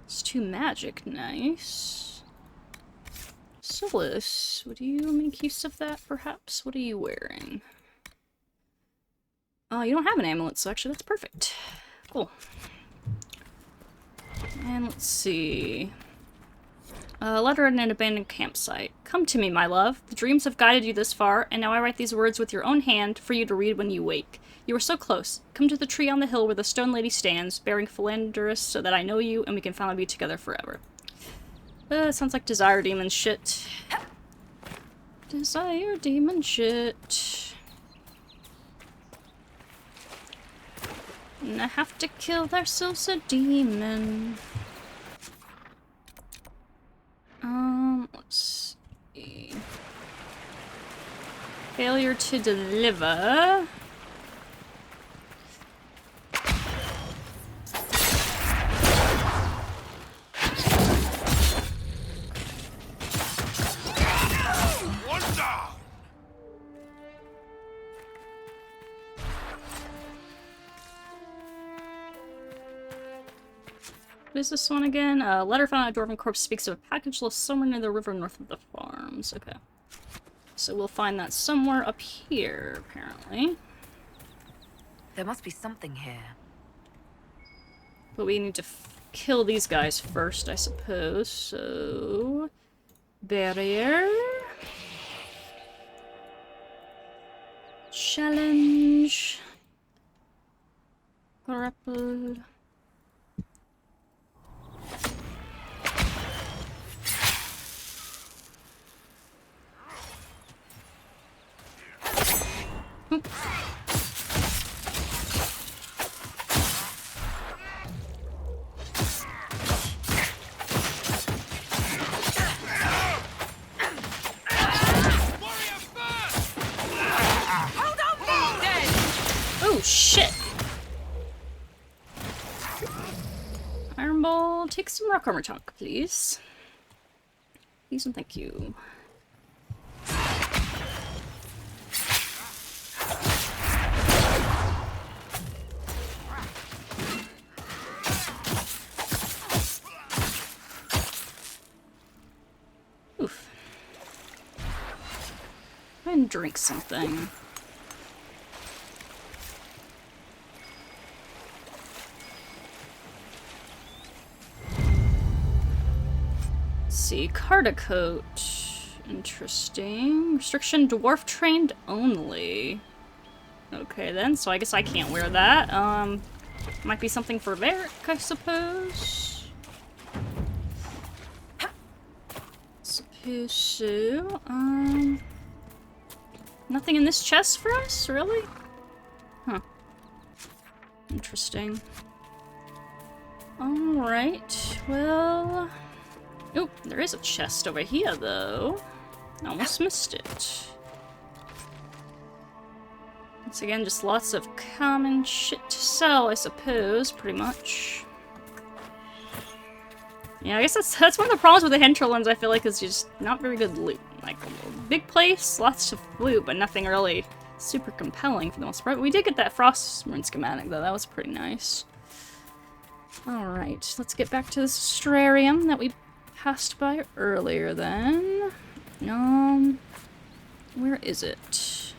It's too magic nice. Solus, would you make use of that, perhaps? What are you wearing? Oh, you don't have an amulet, so actually that's perfect. Cool. And let's see. A letter at an abandoned campsite. Come to me, my love. The dreams have guided you this far, and now I write these words with your own hand for you to read when you wake. You are so close. Come to the tree on the hill where the stone lady stands, bearing Philanderus, so that I know you and we can finally be together forever. Sounds like Desire Demon shit. Desire Demon shit. And I have to kill ourselves a demon. Let's see. Failure to deliver. What is this one again? A letter found on a dwarven corpse speaks of a package left somewhere near the river north of the farms. Okay. So we'll find that somewhere up here, apparently. There must be something here. But we need to kill these guys first, I suppose. So... barrier... challenge... grappled... Oh shit! Iron Ball, take some rock armor chunk, please. Please and thank you. Oof. Go ahead and drink something. See, Cardicoat. Interesting. Restriction dwarf trained only. Okay then, so I guess I can't wear that. Might be something for Varric, I suppose. Suppose so. Nothing in this chest for us, really? Huh. Interesting. Alright, well... Oh, there is a chest over here, though. Almost missed it. Once again, just lots of common shit to sell, I suppose, pretty much. Yeah, I guess that's one of the problems with the Hinterlands, I feel like, is just not very good loot. Like, a big place, lots of loot, but nothing really super compelling for the most part. We did get that Frostmourne schematic, though. That was pretty nice. Alright, let's get back to this Astrarium that we passed by earlier, then. Where is it?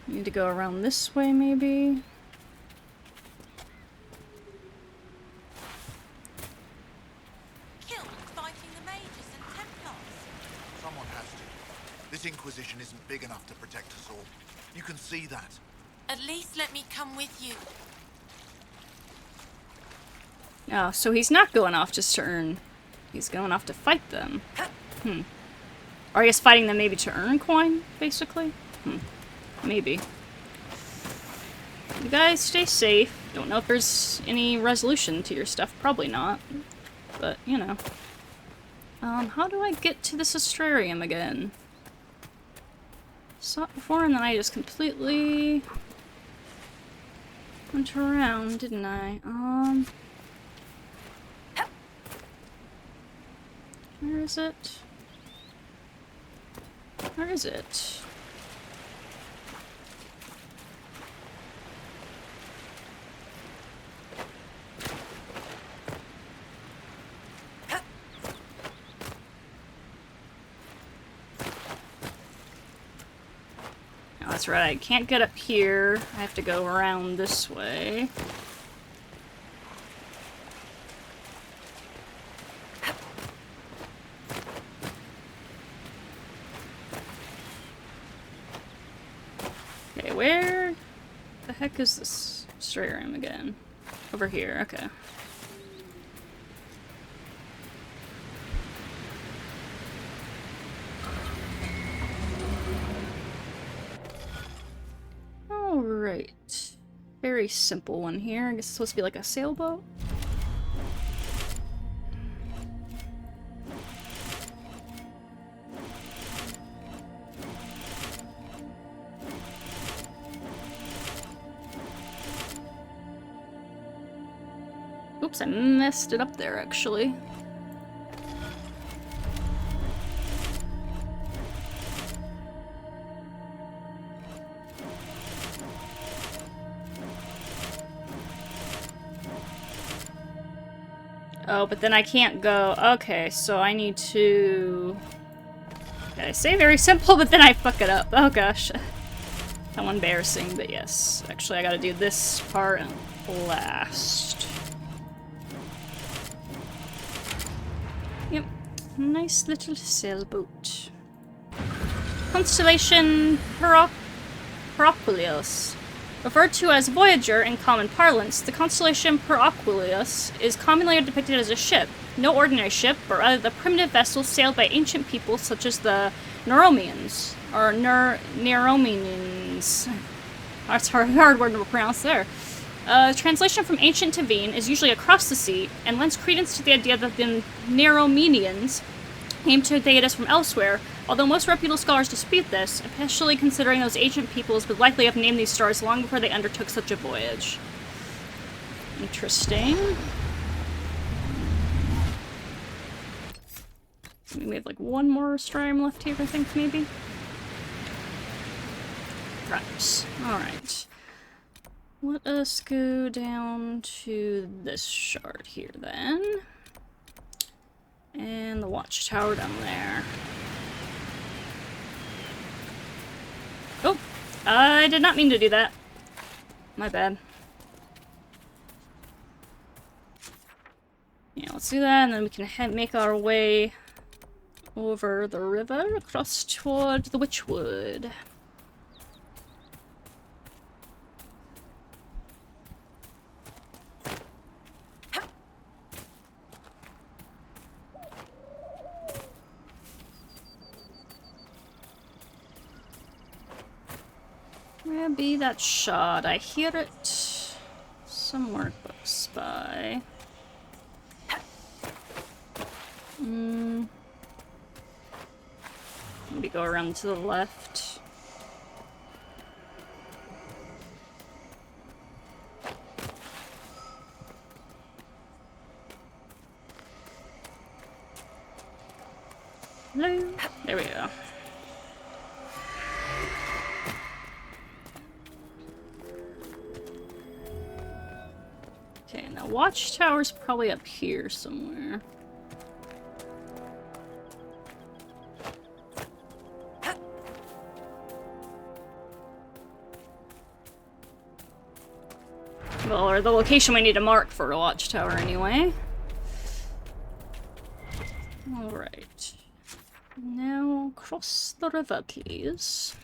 Need to go around this way, maybe? Killed fighting the mages and Templars. Someone has to. This Inquisition isn't big enough to protect us all. You can see that. At least let me come with you. Oh, so he's not going off just to earn... He's going off to fight them. Or I guess fighting them maybe to earn coin, basically? Maybe. You guys stay safe. Don't know if there's any resolution to your stuff. Probably not. But, you know. How do I get to this Astrarium again? Saw it before and then I just completely... went around, didn't I? Where is it? Where is it? Oh, that's right, I can't get up here. I have to go around this way. Okay, where the heck is this Astrarium again? Over here, okay. Alright. Very simple one here. I guess it's supposed to be like a sailboat. Oops, I messed it up there, actually. Oh, but then I can't go. Okay, so I need to... Okay, I say very simple, but then I fuck it up. Oh gosh. How embarrassing, but yes. Actually, I gotta do this part last. Yep. Nice little sailboat. Constellation Paraquilius. Referred to as Voyager in common parlance, the constellation Paraquilius is commonly depicted as a ship. No ordinary ship, but rather the primitive vessel sailed by ancient peoples such as the Neuromians. Or Neurominians. That's a hard word to pronounce there. Translation from ancient to Veen is usually across the sea, and lends credence to the idea that the Neurominians came to deities from elsewhere, although most reputable scholars dispute this, especially considering those ancient peoples would likely have named these stars long before they undertook such a voyage. Interesting. We have like one more Astrarium left here, I think, maybe? Perhaps. Alright. Let us go down to this shard here, then. And the watchtower down there. Oh! I did not mean to do that. My bad. Yeah, let's do that, and then we can make our way over the river, across toward the Witchwood. Where be that shot? I hear it somewhere close by. Maybe go around to the left. Hello? There we go. Okay, now Watchtower's probably up here somewhere. Well, or the location we need to mark for a Watchtower anyway. Alright. Now, cross the river, please.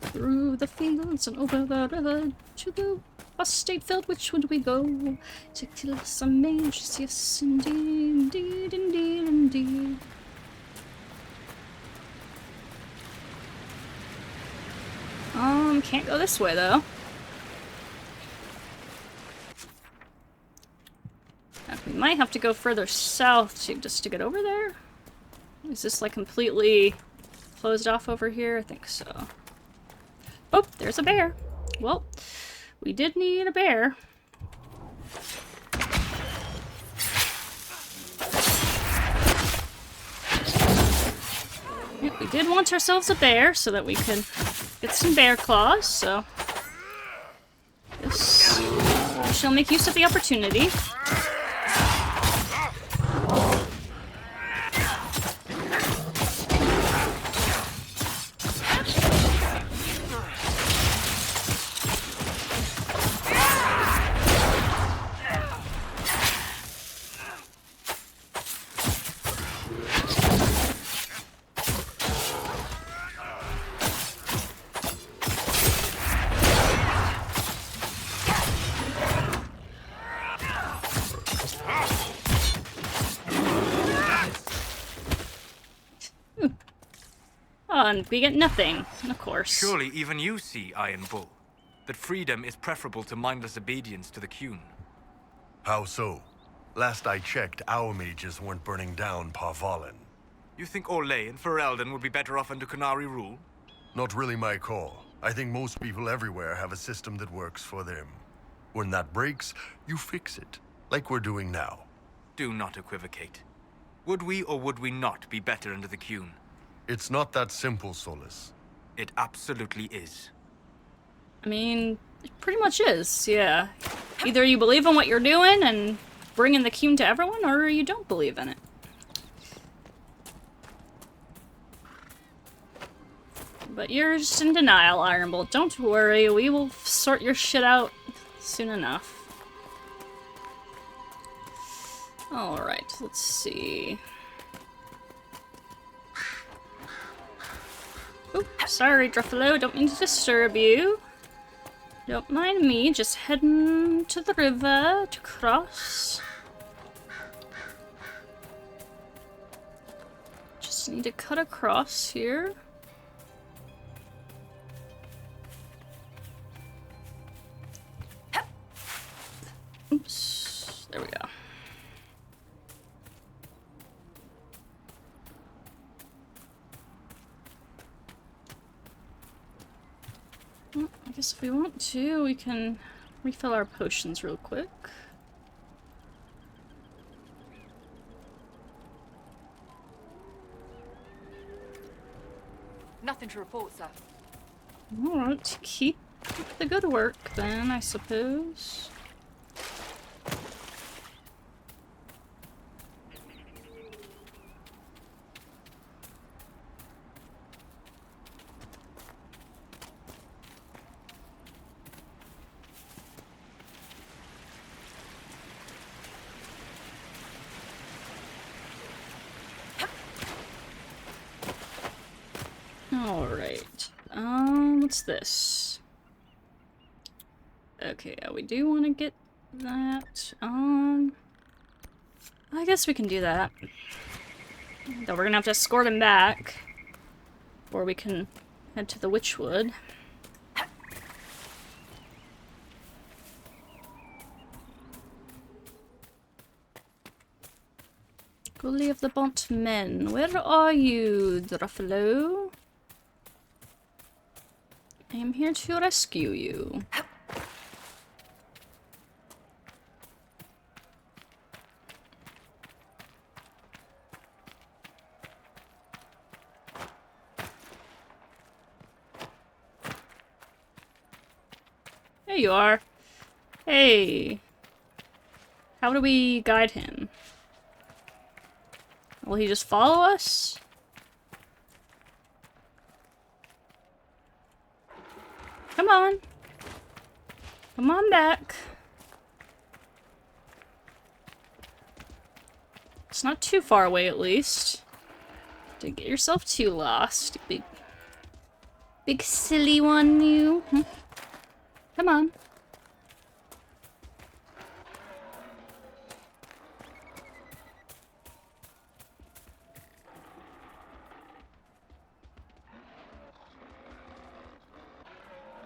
Through the fields and over the river to the apostate-filled Witchwood we go to kill some mages, yes indeed, indeed, indeed, indeed. Can't go this way though. We might have to go further south just to get over there. Is this like completely closed off over here? I think so. Oh, there's a bear. Well, we did need a bear. Yep, we did want ourselves a bear so that we could get some bear claws, so this we shall make use of the opportunity. And we get nothing, of course. Surely even you see, Iron Bull, that freedom is preferable to mindless obedience to the Qun. How so? Last I checked, our mages weren't burning down Parvalen. You think Orlais and Ferelden would be better off under Qunari rule? Not really my call. I think most people everywhere have a system that works for them. When that breaks, you fix it, like we're doing now. Do not equivocate. Would we or would we not be better under the Qun? It's not that simple, Solus. It absolutely is. I mean, it pretty much is, yeah. Either you believe in what you're doing and bringing the Qun to everyone, or you don't believe in it. But you're just in denial, Ironbolt. Don't worry, we will sort your shit out soon enough. Alright, let's see. Oop, sorry, Druffalo, don't mean to disturb you. Don't mind me, just heading to the river to cross. Just need to cut across here. Oops, there we go. Well, I guess if we want to, we can refill our potions real quick. Nothing to report, sir. Alright, keep the good work then, I suppose. Alright, what's this? Okay, we do want to get that, I guess we can do that. Though we're gonna have to escort him back. Or we can Head to the Witchwood. Gully of the Bont Men. Where are you, Druffalo? I am here to rescue you. There you are. Hey. How do we guide him? Will he just follow us? Come on. Come on back. It's not too far away, at least. Don't get yourself too lost, you big silly one, you. Come on.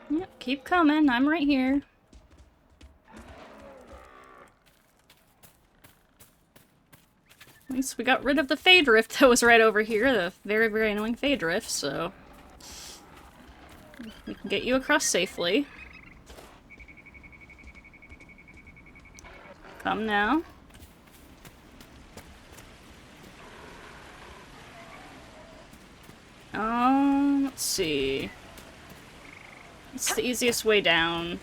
Yep, keep coming. I'm right here. At least we got rid of the Fade Rift that was right over here. The very, very annoying Fade Rift, so... we can get you across safely. Come now. Let's see. It's the easiest way down.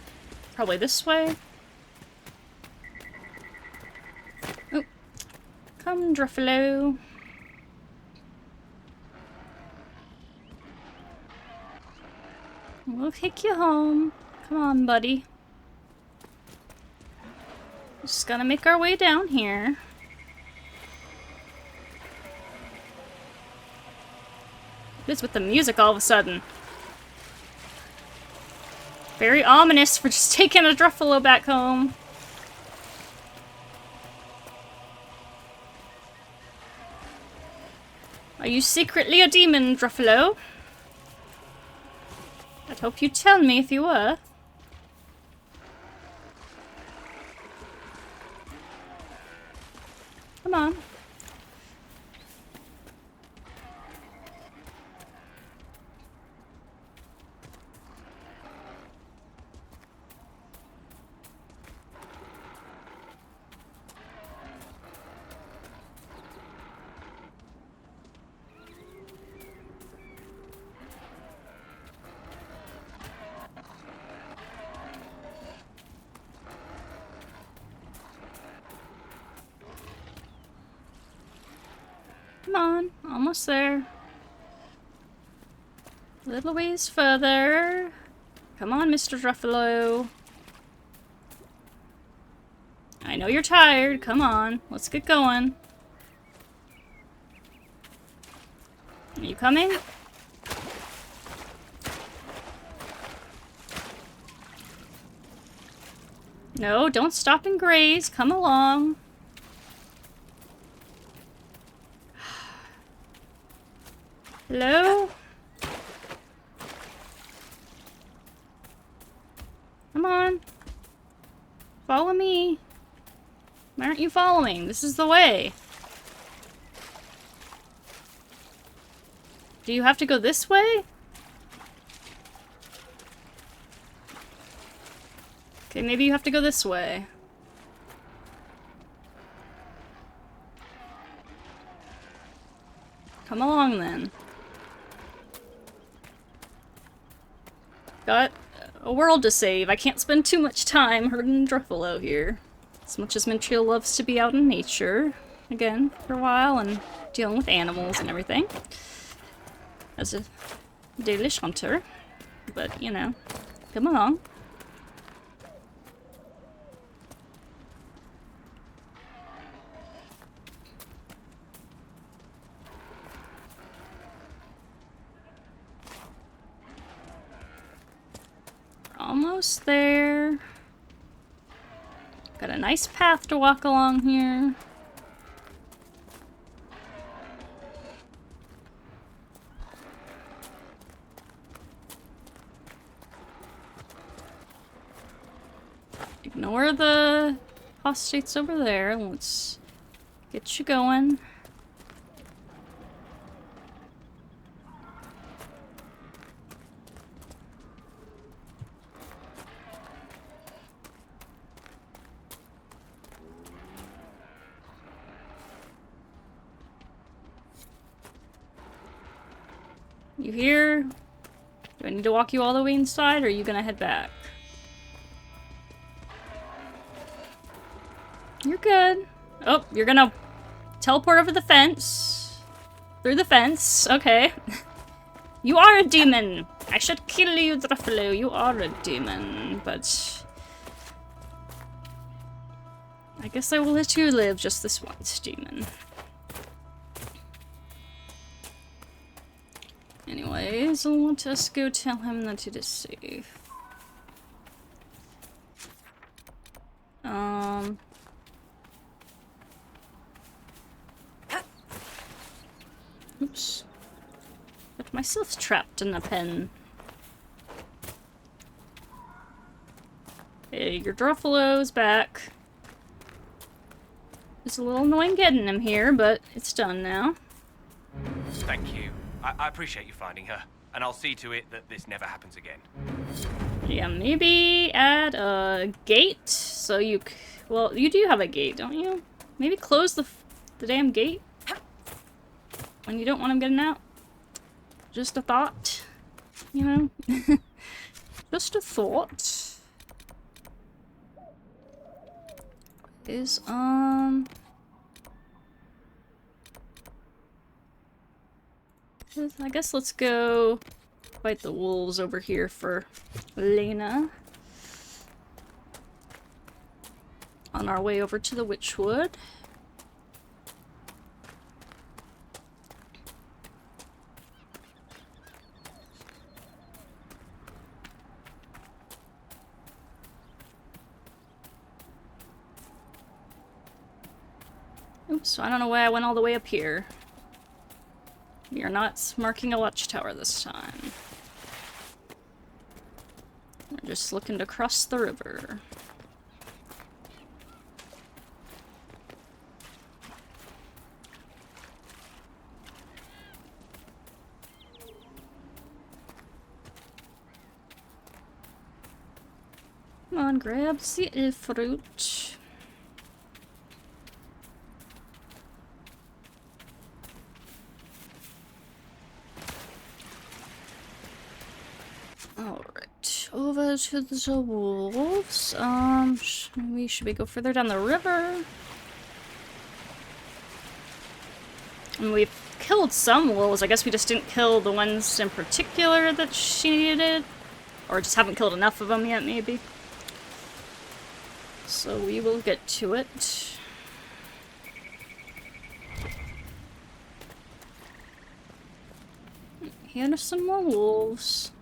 Probably this way? Oh. Come, Druffalo. We'll take you home. Come on, buddy. Just gotta make our way down here. What is with the music all of a sudden? Very ominous for just taking a Druffalo back home. Are you secretly a demon, Druffalo? I'd hope you'd tell me if you were. Come on. Come on, almost there. A little ways further. Come on, Mr. Druffalo. I know you're tired. Come on, let's get going. Are you coming? No, don't stop and graze. Come along. Hello? Come on. Follow me. Why aren't you following? This is the way. Do you have to go this way? Okay, maybe you have to go this way. Come along then. Got a world to save. I can't spend too much time herding Druffalo here. As much as Mintriel loves to be out in nature, again, for a while, and dealing with animals and everything. As a Dalish hunter. But, you know, come along. Almost there. Got a nice path to walk along here. Ignore the apostates over there. Let's get you going. You here? Do I need to walk you all the way inside, or are you gonna head back? You're good. Oh, you're gonna teleport over the fence. Through the fence. Okay. You are a demon. I should kill you, Druffalo. You are a demon, but... I guess I will let you live just this once, demon. Anyways, I'll let us go tell him that it is safe. Oops. Got myself trapped in a pen. Hey, your Druffalo's back. It's a little annoying getting him here, but it's done now. Thank you. I appreciate you finding her, and I'll see to it that this never happens again. Yeah, maybe add a gate, so you well, you do have a gate, don't you? Maybe close the damn gate when you don't want him getting out. Just a thought, you know? Just a thought. Is, I guess let's go fight the wolves over here for Lena. On our way over to the Witchwood. Oops, I don't know why I went all the way up here. We are not marking a watchtower this time. We're just looking to cross the river. Come on, grab the fruit. Alright, over to the wolves. Should we go further down the river? And we've killed some wolves. I guess we just didn't kill the ones in particular that she needed. Or just haven't killed enough of them yet, maybe. So we will get to it. Here are some more wolves.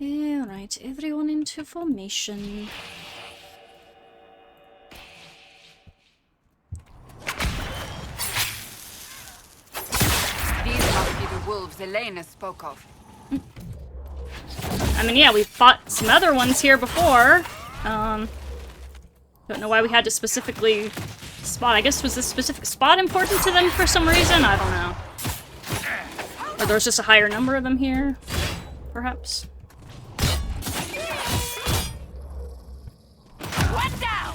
Alright, everyone into formation. These must be the wolves Elena spoke of. I mean, yeah, we fought some other ones here before. Don't know why we had to specifically spot. I guess was this specific spot important to them for some reason? I don't know. Or there was just a higher number of them here, perhaps. One down!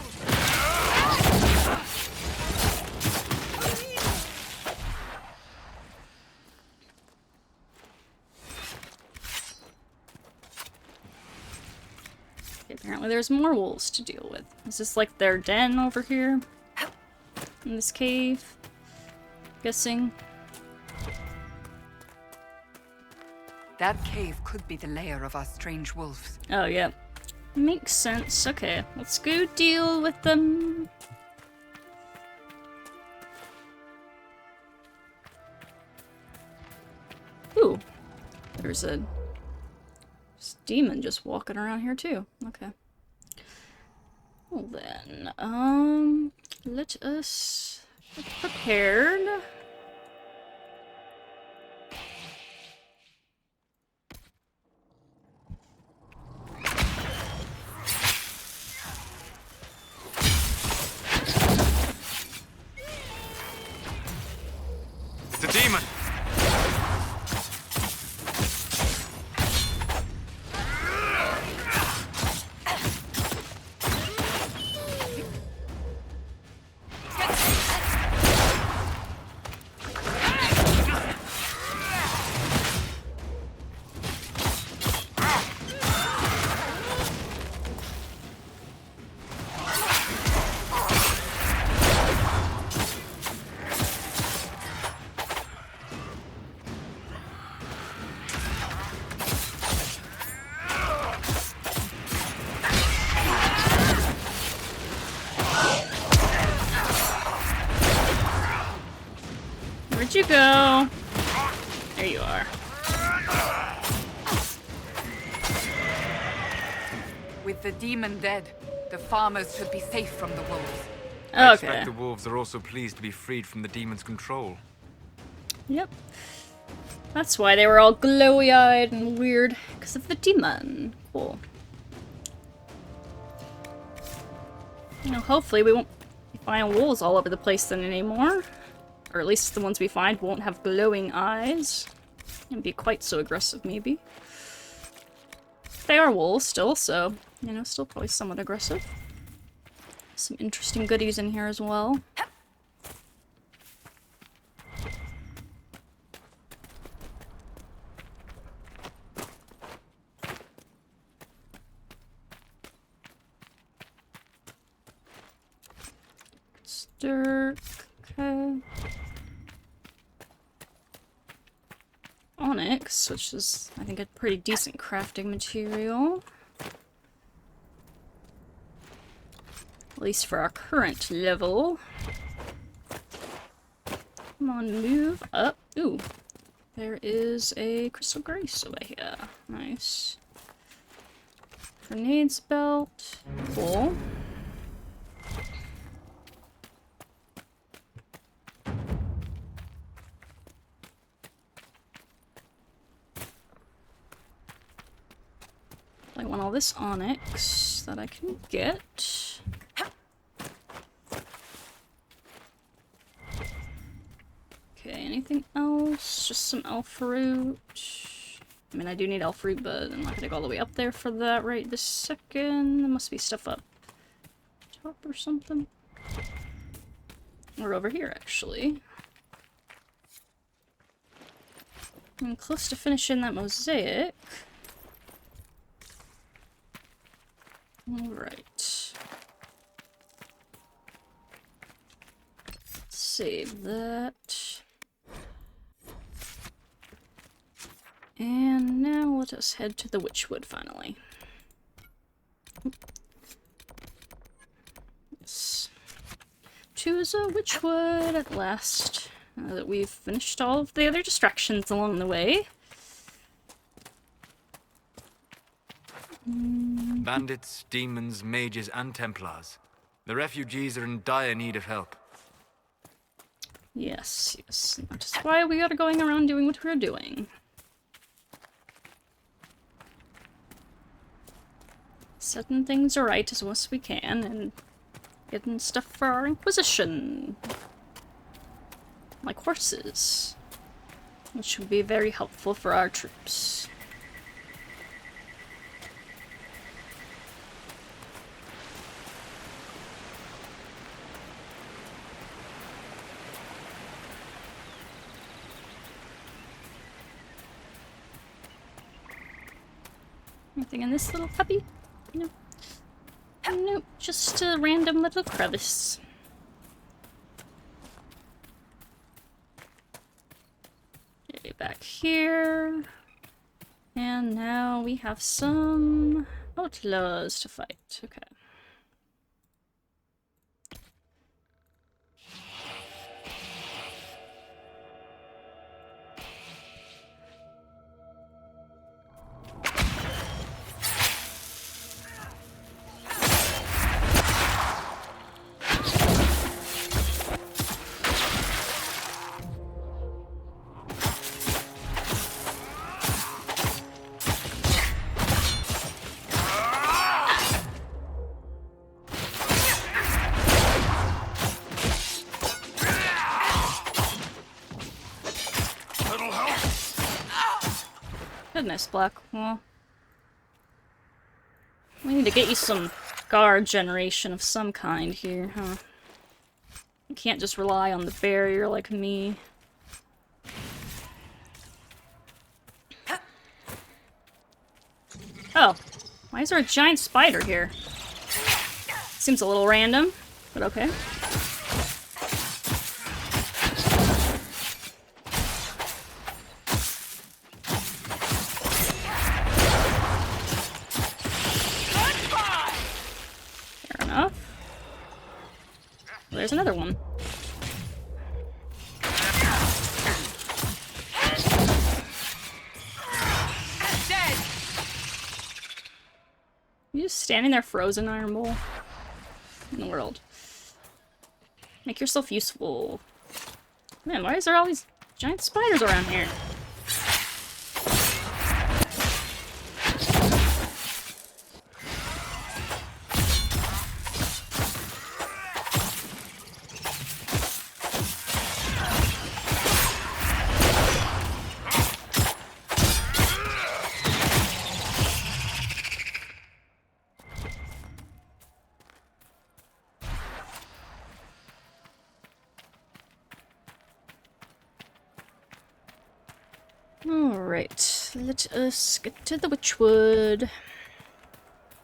Okay, apparently there's more wolves to deal with. Is this like their den over here? In this cave? Guessing. That cave could be the lair of our strange wolves. Oh, yeah. Makes sense. Okay, let's go deal with them. Ooh. There's a demon just walking around here, too. Okay. Well then, let us get prepared. With the demon dead, the farmers should be safe from the wolves. I Okay. expect the wolves are also pleased to be freed from the demon's control. Yep. That's why they were all glowy-eyed and weird. Because of the demon. Cool. You know, hopefully we won't be finding wolves all over the place then anymore. Or at least the ones we find won't have glowing eyes. And be quite so aggressive, maybe. They are wolves still, so, you know, still probably somewhat aggressive. Some interesting goodies in here as well. Dirt. Okay. Onyx, which is, I think, a pretty decent crafting material. At least for our current level. Come on, move up. Ooh. There is a crystal grace over here. Nice. Grenades belt. Cool. I want all this onyx that I can get. Okay, anything else? Just some elf fruit. I mean, I do need elf fruit, but I'm not gonna go all the way up there for that right this second. There must be stuff up top or something. Or over here, actually. I'm close to finishing that mosaic. Alright. Save that. And now let us head to the Witchwood finally. Yes. Choose a Witchwood at last. Now that we've finished all of the other distractions along the way. Bandits, demons, mages, and Templars. The refugees are in dire need of help. Yes, yes. That is why we are going around doing what we're doing. Setting things right as best we can, and getting stuff for our Inquisition. Like horses. Which would be very helpful for our troops. Anything in this little cubby? No. Nope, just a random little crevice. Okay, back here. And now we have some outlaws to fight. Okay. Goodness, Blackwell. We need to get you some guard generation of some kind here, huh? You can't just rely on the barrier like me. Oh, why is there a giant spider here? Seems a little random, but okay. There's another one. You just standing there frozen, Iron Bull? In the world. Make yourself useful. Man, why is there all these giant spiders around here? Alright, let us get to the Witchwood. At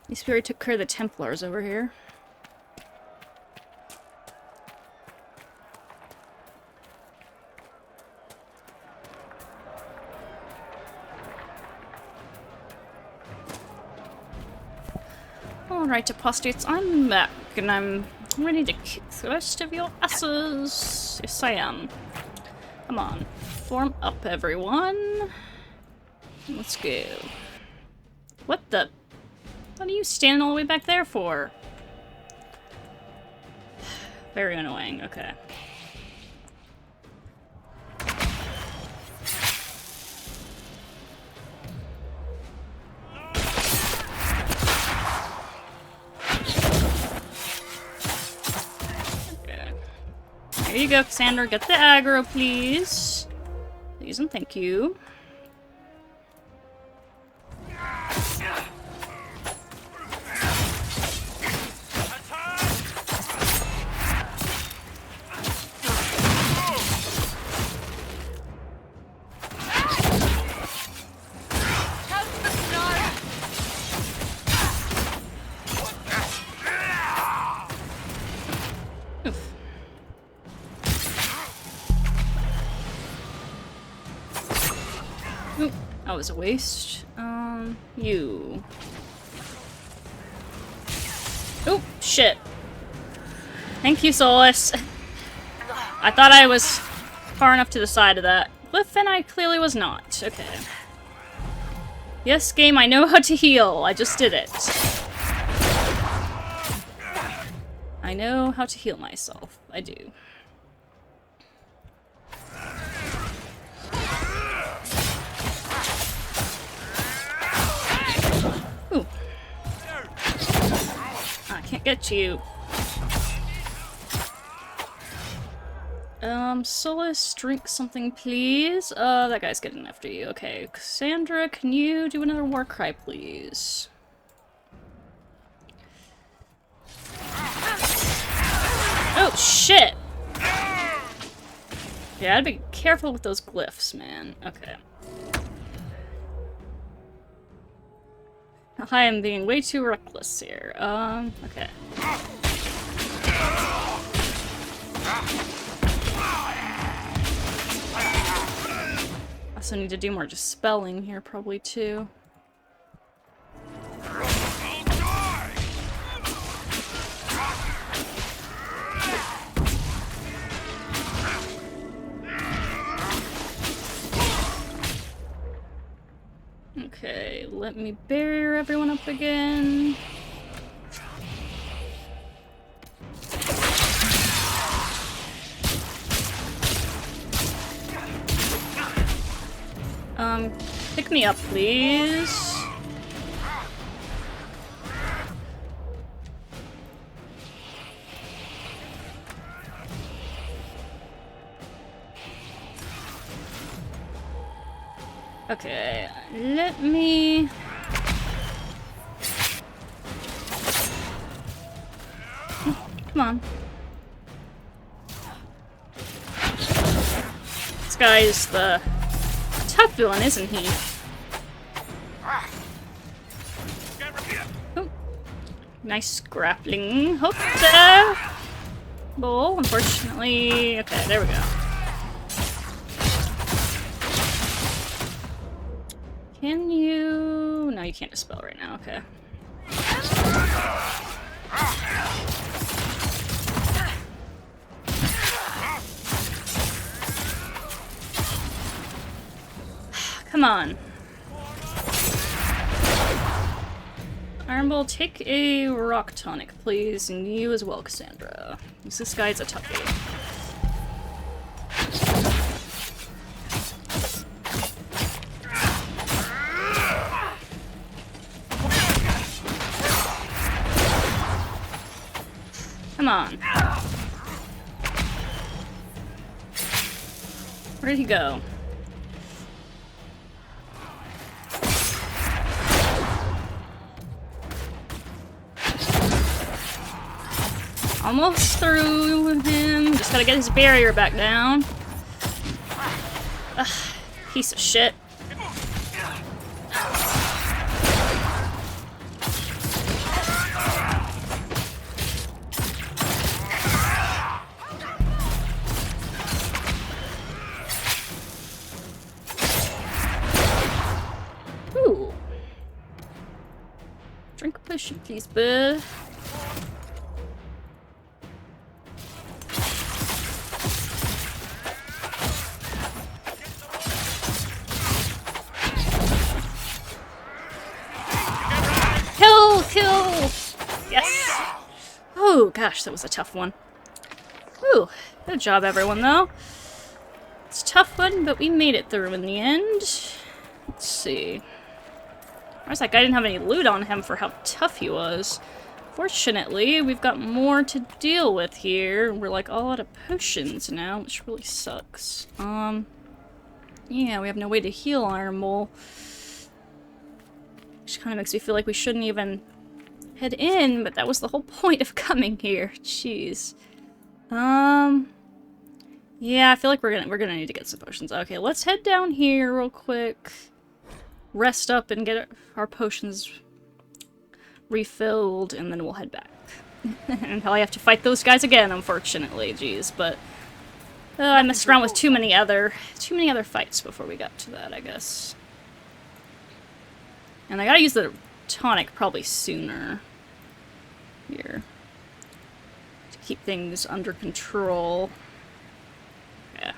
least we already took care of the Templars over here. Alright, apostates, I'm back, and I'm ready to kick the rest of your asses. Yes, I am. Come on. Form up, everyone. Let's go. What the? What are you standing all the way back there for? Very annoying. Okay. Okay. There you go, Cassandra. Get the aggro, please. Please and thank you. That was a waste. You. Oh, shit. Thank you, Solus. I thought I was far enough to the side of that. Cliff, and I clearly was not. Okay. Yes, game, I know how to heal. I just did it. I know how to heal myself. I do. Ooh. I can't get you. Solus, drink something, please. That guy's getting after you. Okay, Cassandra, can you do another war cry, please? Oh, shit! Yeah, I'd be careful with those glyphs, man. Okay. I am being way too reckless here. Okay. Also need to do more dispelling here, probably, too. Okay, let me bury everyone up again. Pick me up, please. Okay, let me... Come on. This guy is the tough villain, isn't he? Oh. Nice grappling hook there. Bull, unfortunately. Okay, there we go. Can you... No, you can't dispel right now, okay. Come on. Iron Bull, take a rock tonic, please, and you as well, Cassandra. This guy's a toughie. Come on. Where'd he go? Almost through with him. Just gotta get his barrier back down. Ugh, piece of shit. Ooh. Drink a potion, please, bud. Kill! Yes! Oh gosh, that was a tough one. Whew. Good job, everyone, though. It's a tough one, but we made it through in the end. Let's see. Where's that guy? Didn't have any loot on him for how tough he was. Fortunately, we've got more to deal with here. We're like all out of potions now, which really sucks. Yeah, we have no way to heal Iron Bull. Which kind of makes me feel like we shouldn't even head in, but that was the whole point of coming here. Jeez. Yeah, I feel like we're gonna need to get some potions. Okay, let's head down here real quick. Rest up and get our potions refilled, and then we'll head back. And probably have to fight those guys again, unfortunately. Jeez, but I messed around with too many other fights before we got to that, I guess. And I gotta use the tonic probably sooner. Here. To keep things under control. Yeah.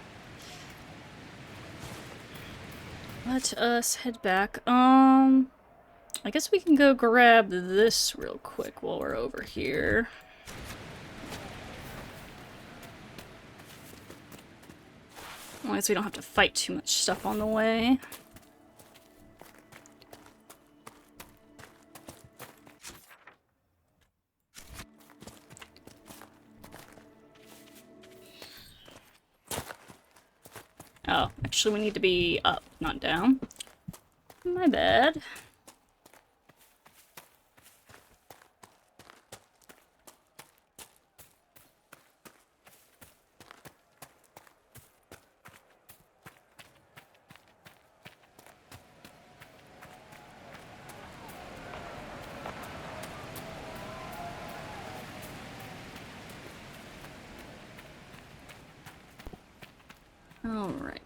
Let us head back. I guess we can go grab this real quick while we're over here. As long as we don't have to fight too much stuff on the way. Oh, actually we need to be up, not down. My bad. All right.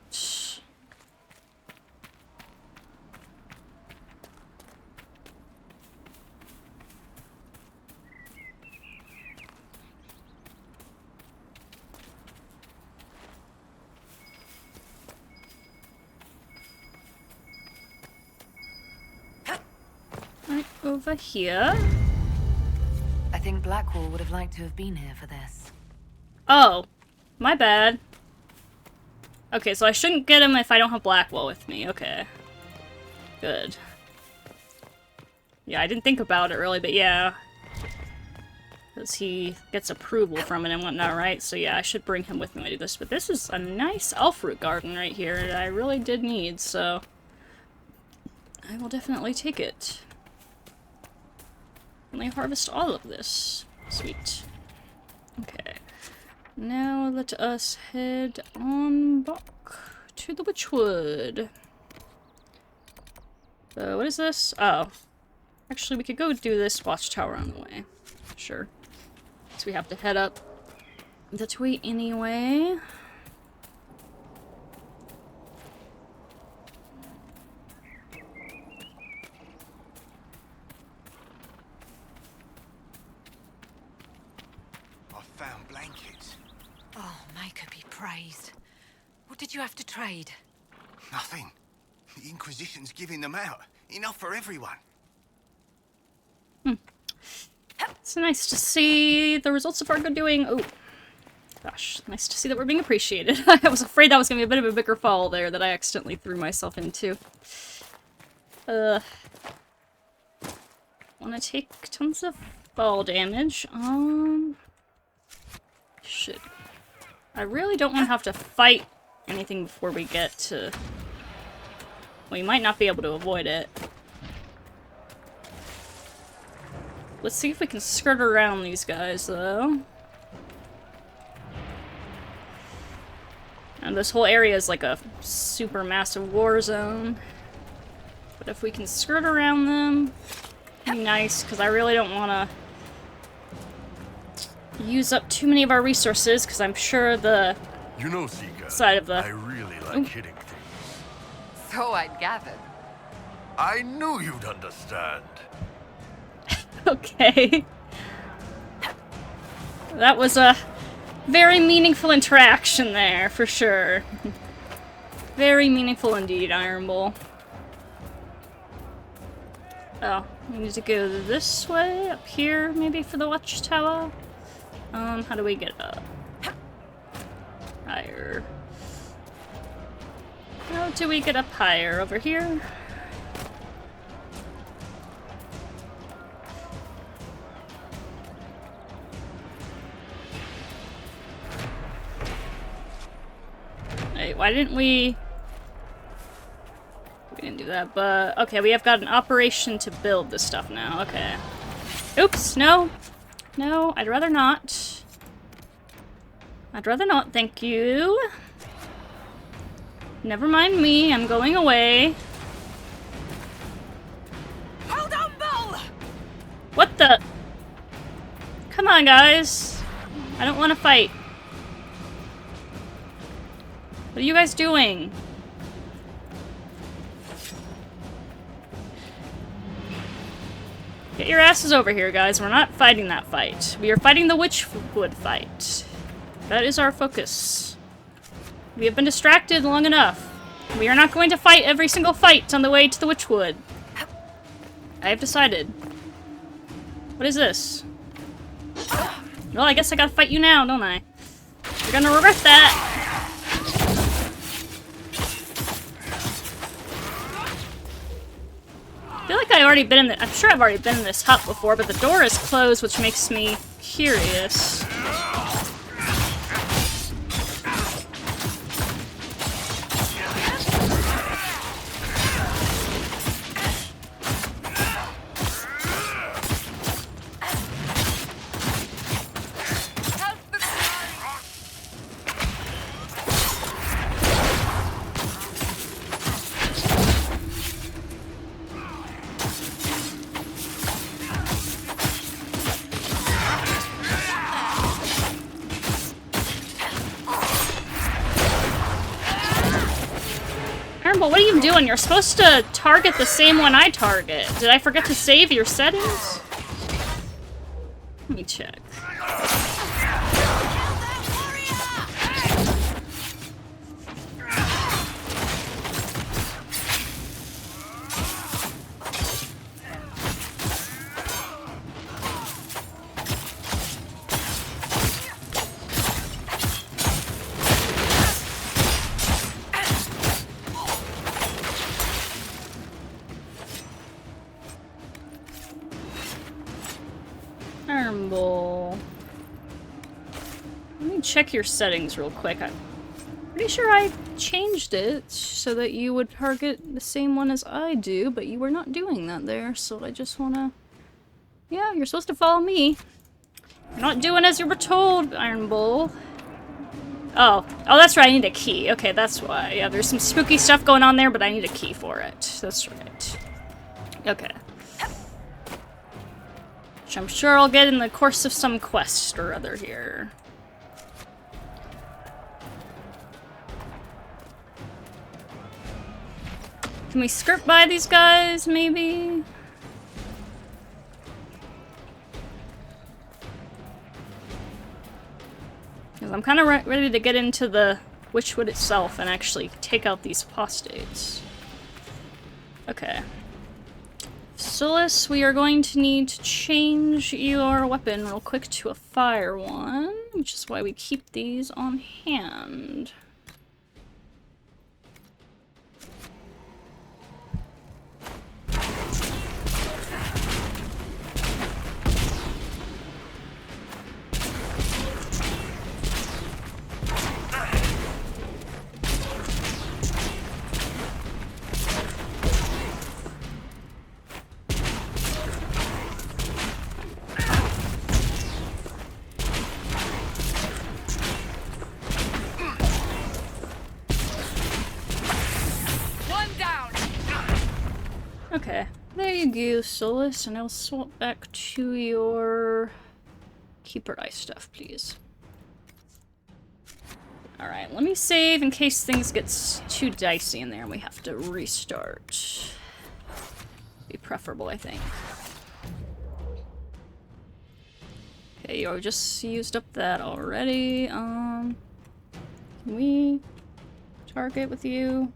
Right over here. I think Blackwall would have liked to have been here for this. Oh, my bad. Okay, so I shouldn't get him if I don't have Blackwall with me. Okay. Good. Yeah, I didn't think about it really, but yeah. Because he gets approval from it and whatnot, right? So yeah, I should bring him with me when I do this. But this is a nice elf root garden right here that I really did need, so I will definitely take it. Let me harvest all of this. Sweet. Okay. Now let us head on back to the Witchwood. What is this? Oh. Actually, we could go do this watchtower on the way. Sure. So we have to head up that way anyway. Found blankets. Oh, Maker be praised. What did you have to trade? Nothing. The Inquisition's giving them out. Enough for everyone. It's nice to see the results of our good doing. Oh, gosh, nice to see that we're being appreciated. I was afraid that was going to be a bit of a bigger fall there that I accidentally threw myself into. Want to take tons of fall damage. Shit. I really don't want to have to fight anything before we get to... We might not be able to avoid it. Let's see if we can skirt around these guys, though. And this whole area is like a super massive war zone. But if we can skirt around them, it'd be nice, because I really don't want to use up too many of our resources, because I'm sure the You know, Sika, side of the... I really like hitting things. So I'd gathered. I knew you'd understand. Okay. That was a very meaningful interaction there, for sure. Very meaningful indeed, Iron Bull. Oh, we need to go this way, up here, maybe for the watchtower? How do we get up? Higher. How do we get up higher? Over here? Wait, why didn't we... We didn't do that, but... Okay, we have got an operation to build this stuff now. Okay. Oops, no. No, I'd rather not. I'd rather not, thank you. Never mind me, I'm going away. Hold on, Bull! What the? Come on, guys. I don't want to fight. What are you guys doing? Get your asses over here, guys. We're not fighting that fight. We are fighting the Witchwood fight. That is our focus. We have been distracted long enough. We are not going to fight every single fight on the way to the Witchwood. I have decided. What is this? Well, I guess I gotta fight you now, don't I? You're gonna regret that! I feel like I'm sure I've already been in this hut before, but the door is closed, which makes me curious. What are you doing? You're supposed to target the same one I target. Did I forget to save your settings? Let me check. Let me check your settings real quick. I'm pretty sure I changed it so that you would target the same one as I do, but you were not doing that there, so I just wanna... Yeah, you're supposed to follow me. You're not doing as you were told, Iron Bull. Oh, that's right, I need a key. Okay, that's why. Yeah, there's some spooky stuff going on there, but I need a key for it. That's right. Okay. Which I'm sure I'll get in the course of some quest or other here. Can we skirt by these guys, maybe? Because I'm kind of ready to get into the Witchwood itself and actually take out these apostates. Okay. Solus, we are going to need to change your weapon real quick to a fire one, which is why we keep these on hand. Okay, there you go, Solus, and I'll swap back to your Keeper Eye stuff, please. Alright, let me save in case things get too dicey in there and we have to restart. Be preferable, I think. Okay, you just used up that already. Can we target with you?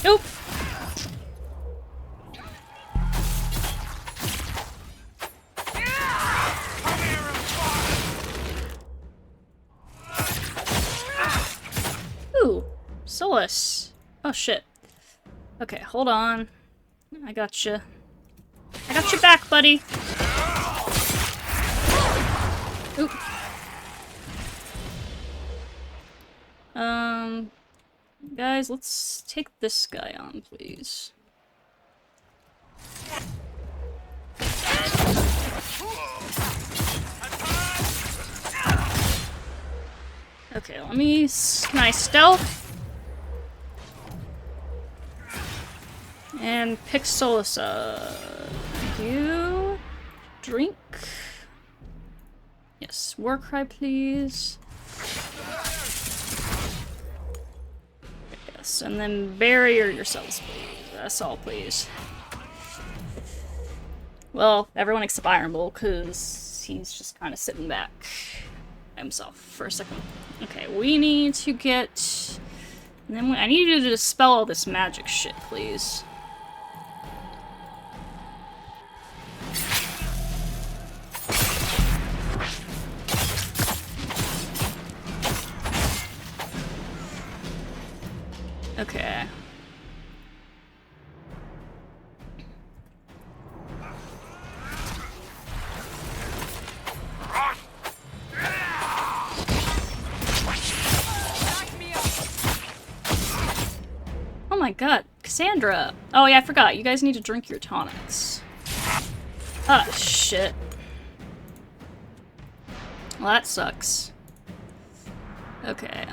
Nope. Ooh, Solus. Oh shit. Okay, hold on. I gotcha. I got your back, buddy. Oop. Guys, let's take this guy on, please. Okay, let me... Can I stealth? And pick Solus up. You... Drink. Yes, Warcry, please. Yes, and then barrier yourselves, please. That's all, please. Well, everyone except Iron Bull, because he's just kind of sitting back by himself for a second. Okay, we need to get... And then I need you to dispel all this magic shit, please. Okay. Oh my god, Cassandra! Oh yeah, I forgot. You guys need to drink your tonics. Ah, shit. Well, that sucks. Okay,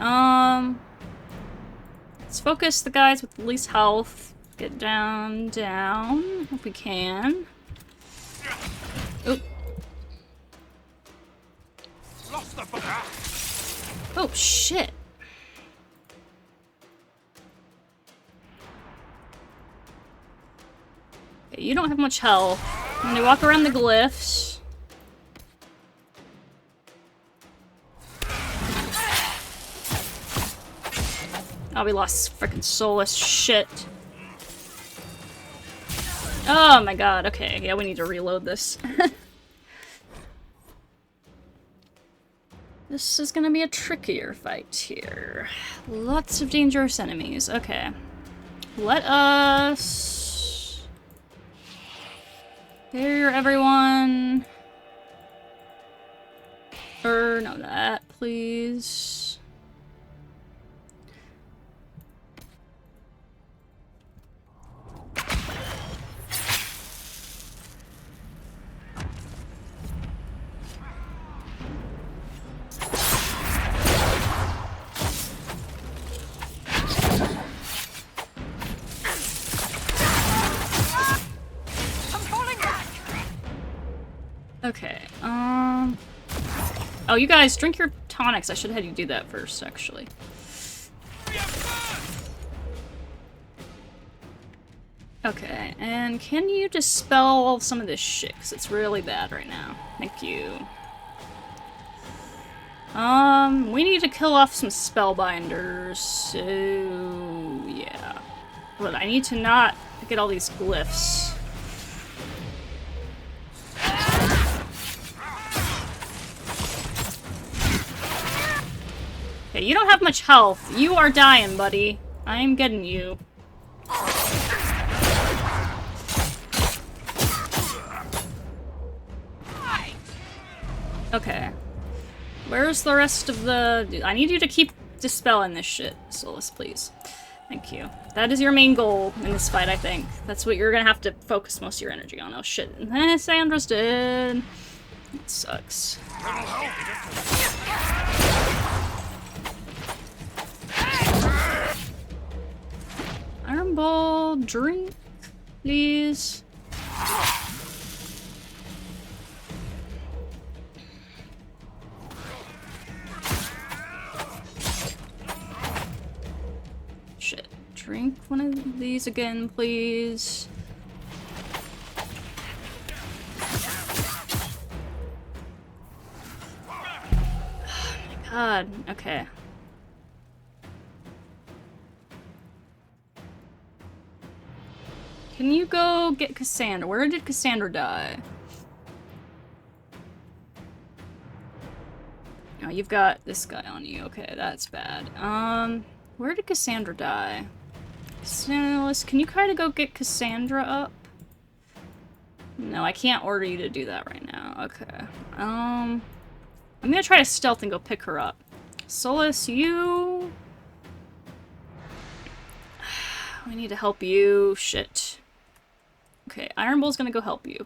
let's focus the guys with the least health. Get down, if we can. Oop. Oh, shit. Okay, you don't have much health. I'm gonna walk around the glyphs. Oh, we lost frickin' Solus. Shit. Oh my god, okay. Yeah, we need to reload this. This is gonna be a trickier fight here. Lots of dangerous enemies. Okay. Let us... Here, everyone. No, that, please. Okay, oh, you guys, drink your tonics. I should have had you do that first, actually. Okay, and can you dispel some of this shit? 'Cause it's really bad right now. Thank you. We need to kill off some spellbinders, so yeah. But I need to not get all these glyphs. Okay, you don't have much health. You are dying, buddy. I'm getting you. Okay. Where's the rest of the... I need you to keep dispelling this shit, Solus, please. Thank you. That is your main goal in this fight, I think. That's what you're gonna have to focus most of your energy on. Oh shit. Sandra's dead. It sucks. Iron Ball, drink, please. Shit. Drink one of these again, please. Oh my god. Okay. Can you go get Cassandra? Where did Cassandra die? Oh, you've got this guy on you. Okay, that's bad. Where did Cassandra die? Snellus, can you kind of go get Cassandra up? No, I can't order you to do that right now. Okay. I'm gonna try to stealth and go pick her up. Solus, you... We need to help you. Shit. Okay, Iron Bull's gonna go help you.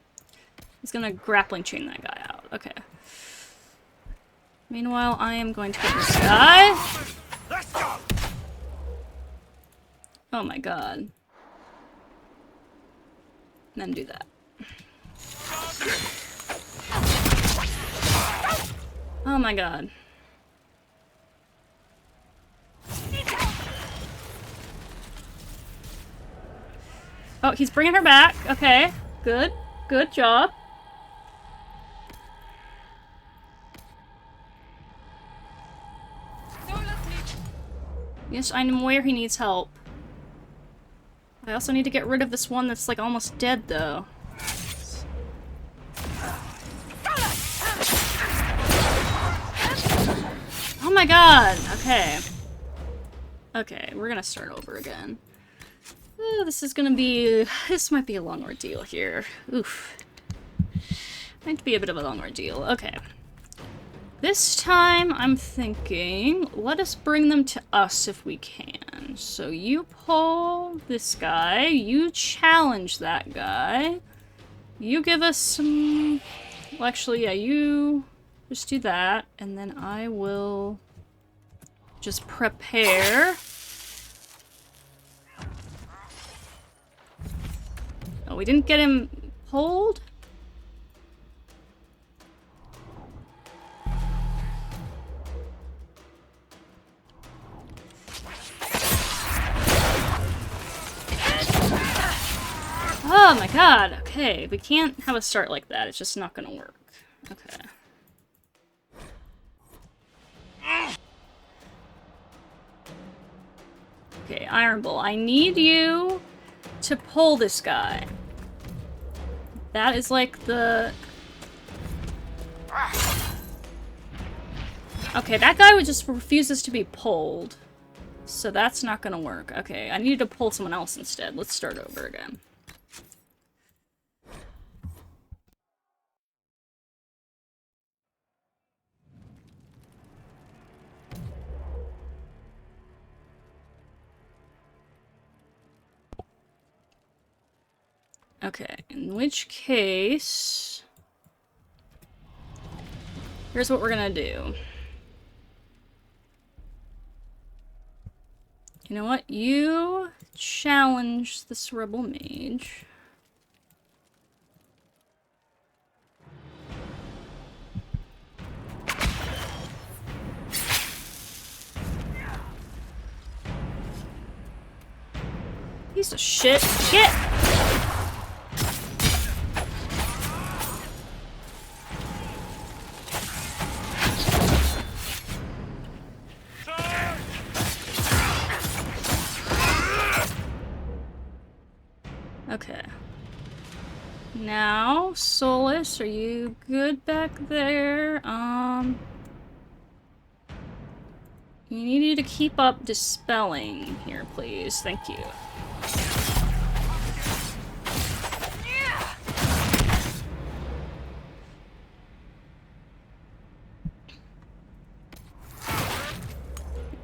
He's gonna grappling chain that guy out. Okay. Meanwhile, I am going to get this guy. Let's go. Oh my god. And then do that. Oh my god. Oh, he's bringing her back. Okay, good. Good job. Yes, I know where he needs help. I also need to get rid of this one that's like almost dead, though. Oh my god! Okay. Okay, we're gonna start over again. This is gonna be... This might be a long ordeal here. Oof. Might be a bit of a long ordeal. Okay. This time, I'm thinking, let us bring them to us if we can. So you pull this guy, you challenge that guy, you give us some... Well, actually, yeah, you just do that, and then I will just prepare. Oh, we didn't get him pulled? Oh my god, okay. We can't have a start like that. It's just not gonna work. Okay. Okay, Iron Bull, I need you to pull this guy. That is like the... Okay, that guy just refuses to be pulled. So that's not gonna work. Okay, I need to pull someone else instead. Let's start over again. Okay, in which case... Here's what we're gonna do. You know what? You challenge this rebel mage. Piece of shit. Get! Okay. Now, Solus, are you good back there? You need you to keep up dispelling here, please. Thank you.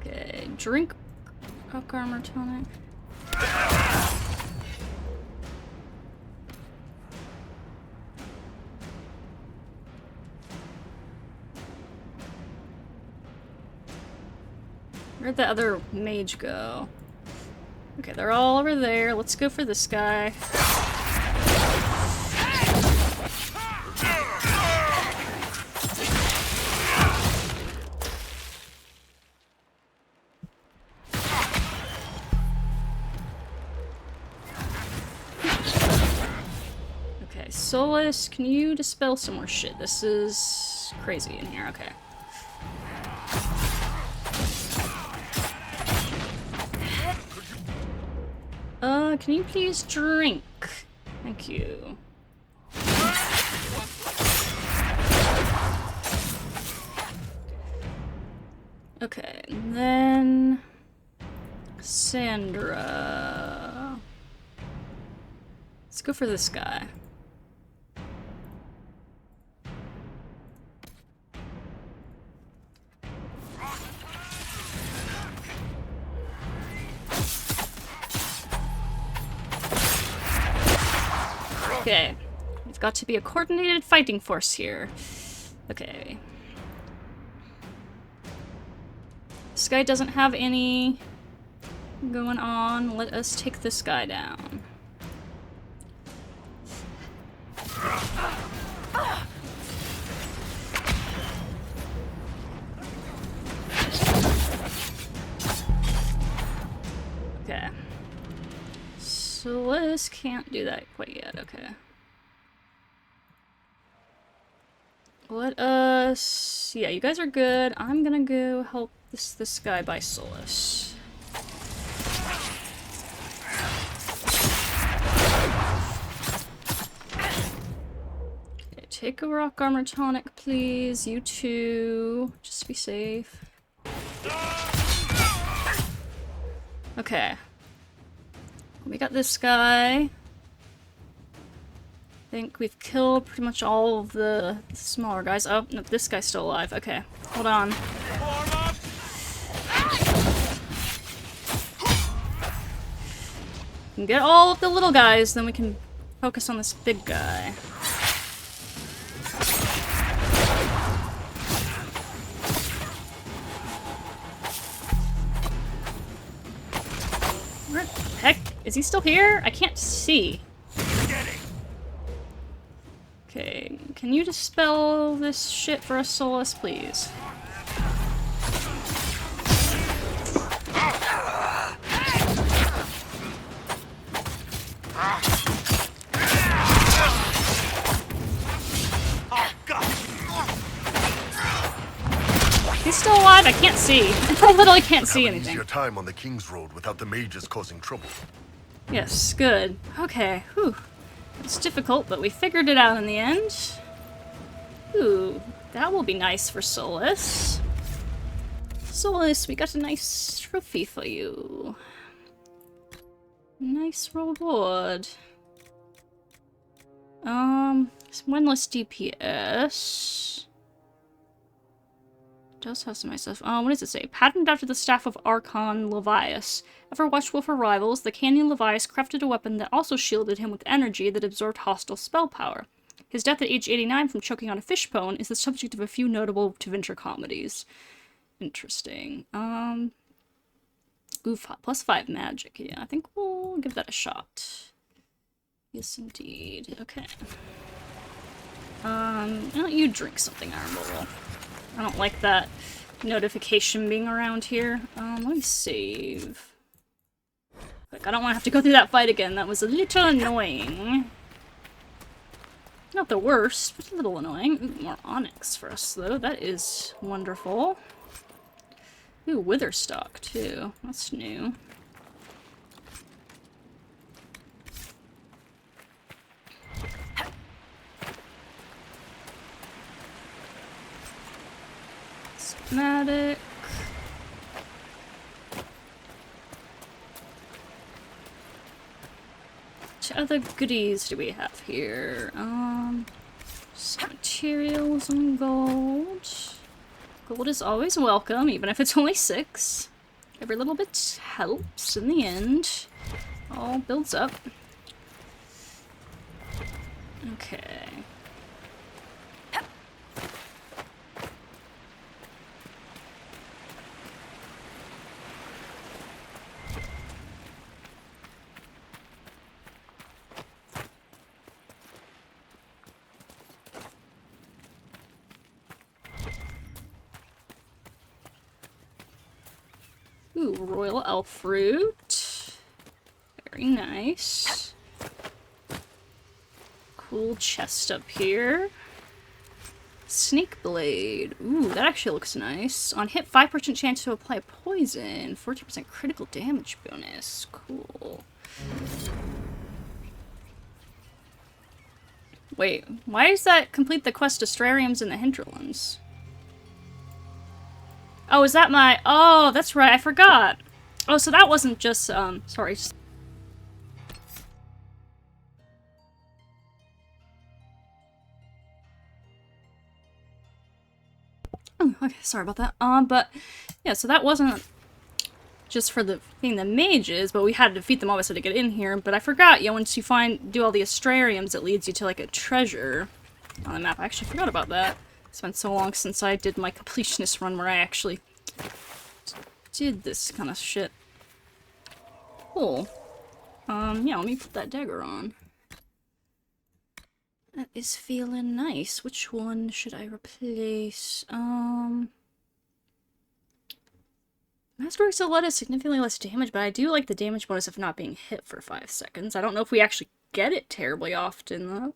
Okay, drink rock armor tonic. Where'd the other mage go? Okay, they're all over there. Let's go for this guy. Okay, Solus, can you dispel some more shit? This is crazy in here. Okay. Can you please drink? Thank you. Okay, and then Sandra. Let's go for this guy. Okay, we've got to be a coordinated fighting force here. Okay. This guy doesn't have any going on. Let us take this guy down. Okay. Solus can't do that quite yet, okay. Let us... Yeah, you guys are good. I'm gonna go help this guy by Solus. Okay, take a rock armor tonic, please. You too. Just be safe. Okay. We got this guy. I think we've killed pretty much all of the smaller guys. Oh, no, this guy's still alive. Okay, hold on. We can get all of the little guys, then we can focus on this big guy. Where the heck? Is he still here? I can't see. Okay, can you dispel this shit for us, Solus, please? He's still alive? I can't see. I literally can't see anything. Your time on the King's Road without the mages causing trouble. Yes, good. Okay, whew. It's difficult, but we figured it out in the end. Ooh, that will be nice for Solus. Solus, we got a nice trophy for you. Nice reward. Some windless DPS. Does have some nice stuff. What does it say? Patterned after the staff of Archon Levias. Ever watchful for rivals, the Canyon Levias crafted a weapon that also shielded him with energy that absorbed hostile spell power. His death at age 89 from choking on a fishbone is the subject of a few notable Tevinter comedies. Interesting. Ooh, +5 magic. Yeah, I think we'll give that a shot. Yes, indeed. Okay. Why don't you drink something, Armor? I don't like that notification being around here. Let me save. Like, I don't want to have to go through that fight again. That was a little annoying. Not the worst, but a little annoying. Ooh, more onyx for us, though. That is wonderful. Ooh, witherstock, too. That's new. Schematic. What other goodies do we have here? Some materials and gold. Gold is always welcome, even if it's only 6. Every little bit helps in the end. All builds up. Okay. Ooh, royal elf fruit. Very nice. Cool chest up here. Snake blade. Ooh, that actually looks nice. On hit, 5% chance to apply poison. 14% critical damage bonus. Cool. Wait, why does that complete the quest Astrariums in the Hinterlands? Oh, is that my... Oh, that's right, I forgot. Oh, so that wasn't just, sorry. Oh, okay, sorry about that. But, yeah, so that wasn't just for the being the mages, but we had to defeat them obviously to get in here. But I forgot, yeah, once you do all the Astrariums, it leads you to, like, a treasure on the map. I actually forgot about that. It's been so long since I did my completionist run where I actually did this kind of shit. Cool. Yeah, let me put that dagger on. That is feeling nice. Which one should I replace? Master Exilette is significantly less damage, but I do like the damage bonus of not being hit for 5 seconds. I don't know if we actually get it terribly often, though,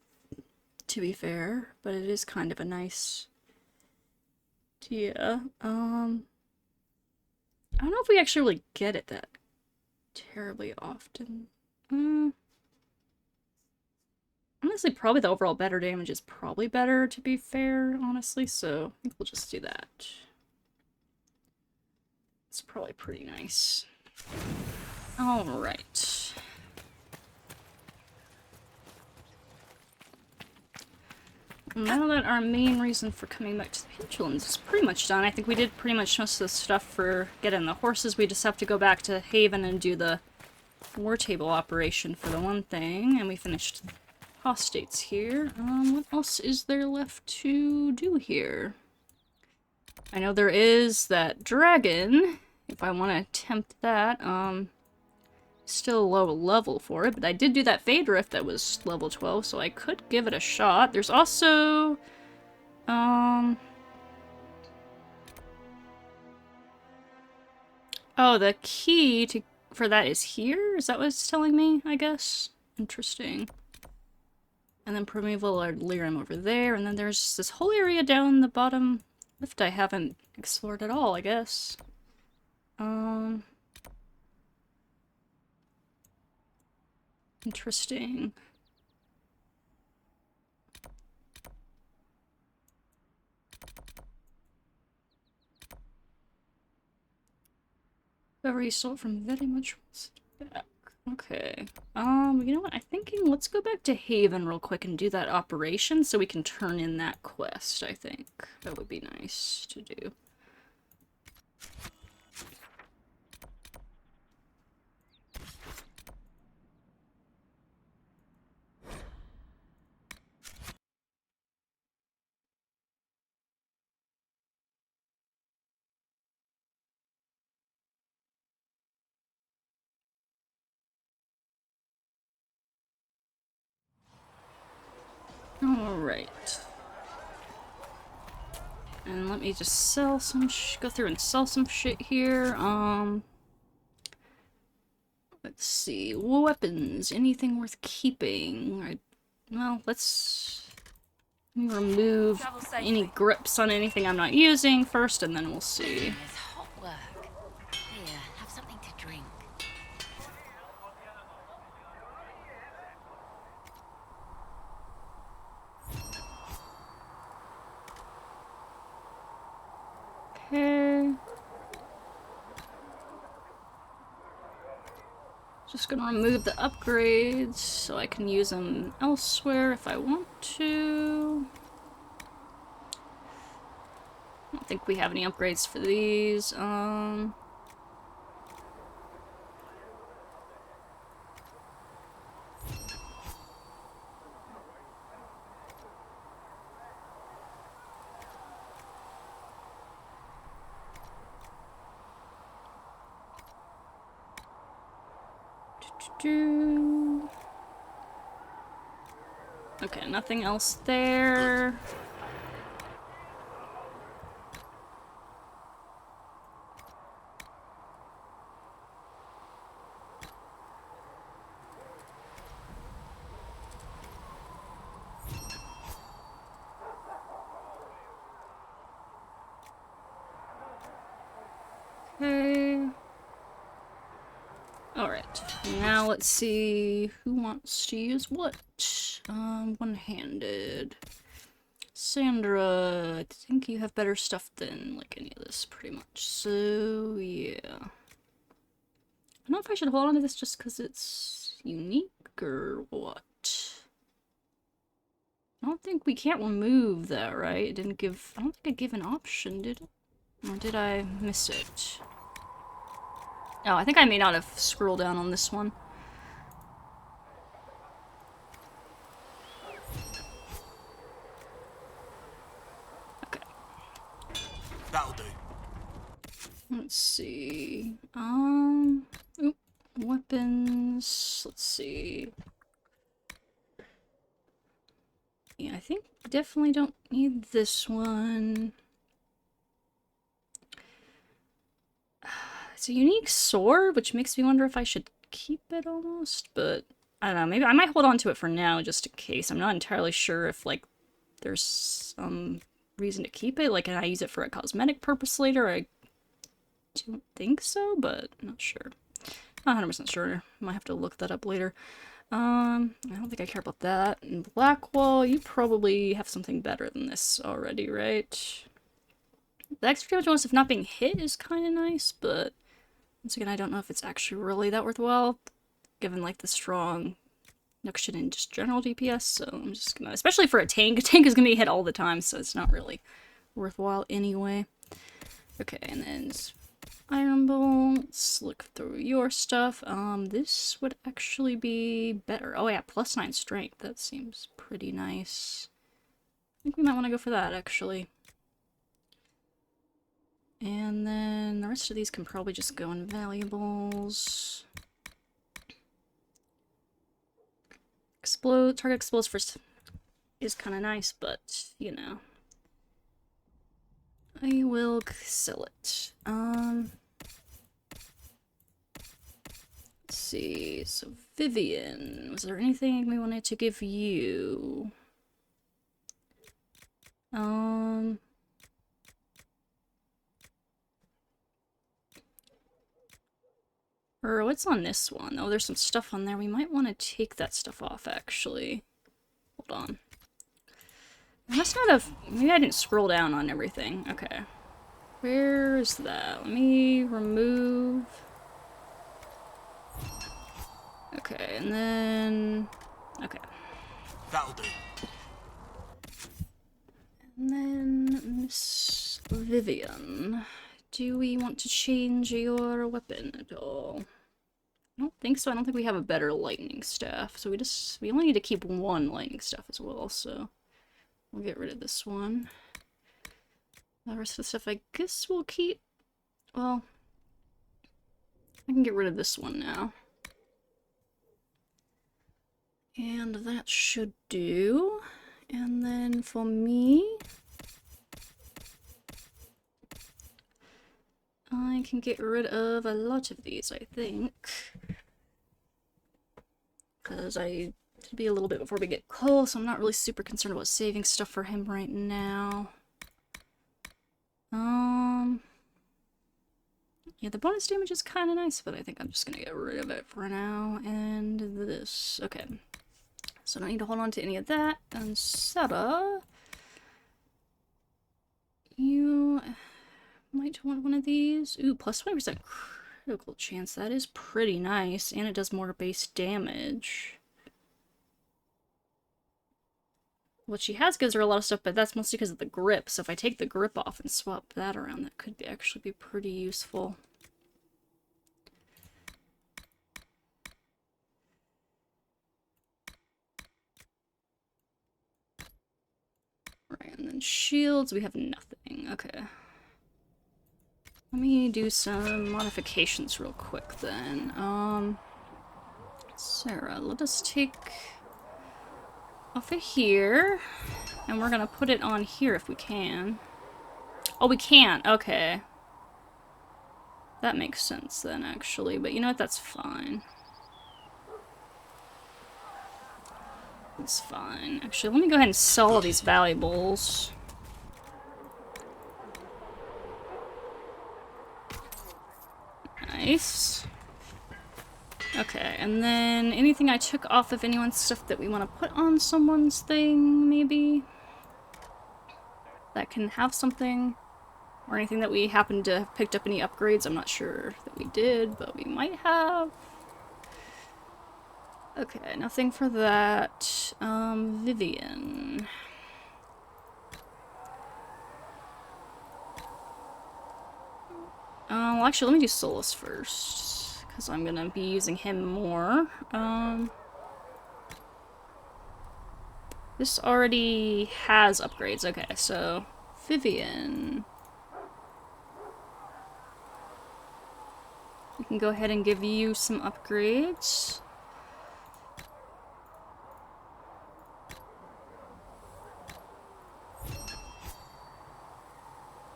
to be fair, but it is kind of a nice idea. I don't know if we actually really get it that terribly often. Honestly, probably the overall better damage is probably better, to be fair, honestly, so I think we'll just do that. It's probably pretty nice. Alright. Now that our main reason for coming back to the Hinterlands is pretty much done, I think we did pretty much most of the stuff for getting the horses. We just have to go back to Haven and do the war table operation for the one thing, and we finished apostates here. What else is there left to do here? I know there is that dragon, if I want to attempt that. Still low level for it, but I did do that Fade Rift that was level 12, so I could give it a shot. There's also, oh, the key for that is here? Is that what it's telling me, I guess? Interesting. And then Primeval Lyrium over there, and then there's this whole area down the bottom lift I haven't explored at all, I guess. Interesting. Whoever you stole from very much wants it back. Okay. You know what? I'm thinking let's go back to Haven real quick and do that operation so we can turn in that quest, I think. That would be nice to do. Alright. And let me just sell some go through and sell some shit here. Let's see. Weapons. Anything worth keeping? Well, let's remove any grips on anything I'm not using first, and then we'll see. It's hot work. Here, have something to drink. Okay. Just gonna remove the upgrades so I can use them elsewhere if I want to. I don't think we have any upgrades for these. Okay, nothing else there. Okay. Alright, now let's see who wants to use what. One-handed. Sandra, I think you have better stuff than, like, any of this, pretty much. So, yeah. I don't know if I should hold on to this just because it's unique, or what? I don't think we can't remove that, right? It didn't give... I don't think it gave an option, did it? Or did I miss it? Oh, I think I may not have scrolled down on this one. Okay. That'll do. Let's see. Oop, weapons. Let's see. Yeah, I think definitely don't need this one. It's a unique sword, which makes me wonder if I should keep it almost, but I don't know, maybe I might hold on to it for now just in case. I'm not entirely sure if, like, there's some reason to keep it, like, can I use it for a cosmetic purpose later? I don't think so, but I'm not sure. Not 100% sure. Might have to look that up later. I don't think I care about that. And Blackwall, you probably have something better than this already, right? The extra damage bonus of not being hit is kind of nice, but once again, I don't know if it's actually really that worthwhile, given, like, the strong reduction in just general DPS, so I'm just gonna, especially for a tank is gonna be hit all the time, so it's not really worthwhile anyway. Okay, and then Iron Bowl, let's look through your stuff. This would actually be better. Oh yeah, +9 strength, that seems pretty nice. I think we might want to go for that, actually. And then the rest of these can probably just go in valuables. Explode, target explodes first is kind of nice, but, you know. I will sell it. Let's see, so Vivian, was there anything we wanted to give you? Or what's on this one? Oh, there's some stuff on there. We might want to take that stuff off, actually. Hold on. I must not have... Maybe I didn't scroll down on everything. Okay. Where is that? Let me remove... Okay, and then... Okay. That'll do. And then Miss Vivian. Do we want to change your weapon at all? I don't think so. I don't think we have a better lightning staff. So we only need to keep one lightning staff as well, so we'll get rid of this one. The rest of the stuff I guess we'll keep. Well, I can get rid of this one now. And that should do. And then for me, I can get rid of a lot of these, I think. because I to be a little bit before we get Cole, so I'm not really super concerned about saving stuff for him right now. Yeah, the bonus damage is kind of nice, but I think I'm just gonna get rid of it for now. And this, okay. So I don't need to hold on to any of that. And Sarah, you might want one of these. Ooh, plus 20% critical chance. That is pretty nice, and it does more base damage. What she has gives her a lot of stuff, but that's mostly because of the grip. So if I take the grip off and swap that around, that could actually be pretty useful. Right, and then shields, we have nothing. Okay. Let me do some modifications real quick then. Sarah, let us take off of here, and we're gonna put it on here if we can. Oh, we can't. Okay. That makes sense then, actually. But you know what? That's fine. It's fine. Actually, let me go ahead and sell all these valuables. Nice. Okay, and then anything I took off of anyone's stuff that we want to put on someone's thing, maybe? That can have something? Or anything that we happen to have picked up any upgrades? I'm not sure that we did, but we might have. Okay, nothing for that. Vivian. Well, actually, let me do Solus first, because I'm gonna be using him more. This already has upgrades. Okay, so Vivian. We can go ahead and give you some upgrades.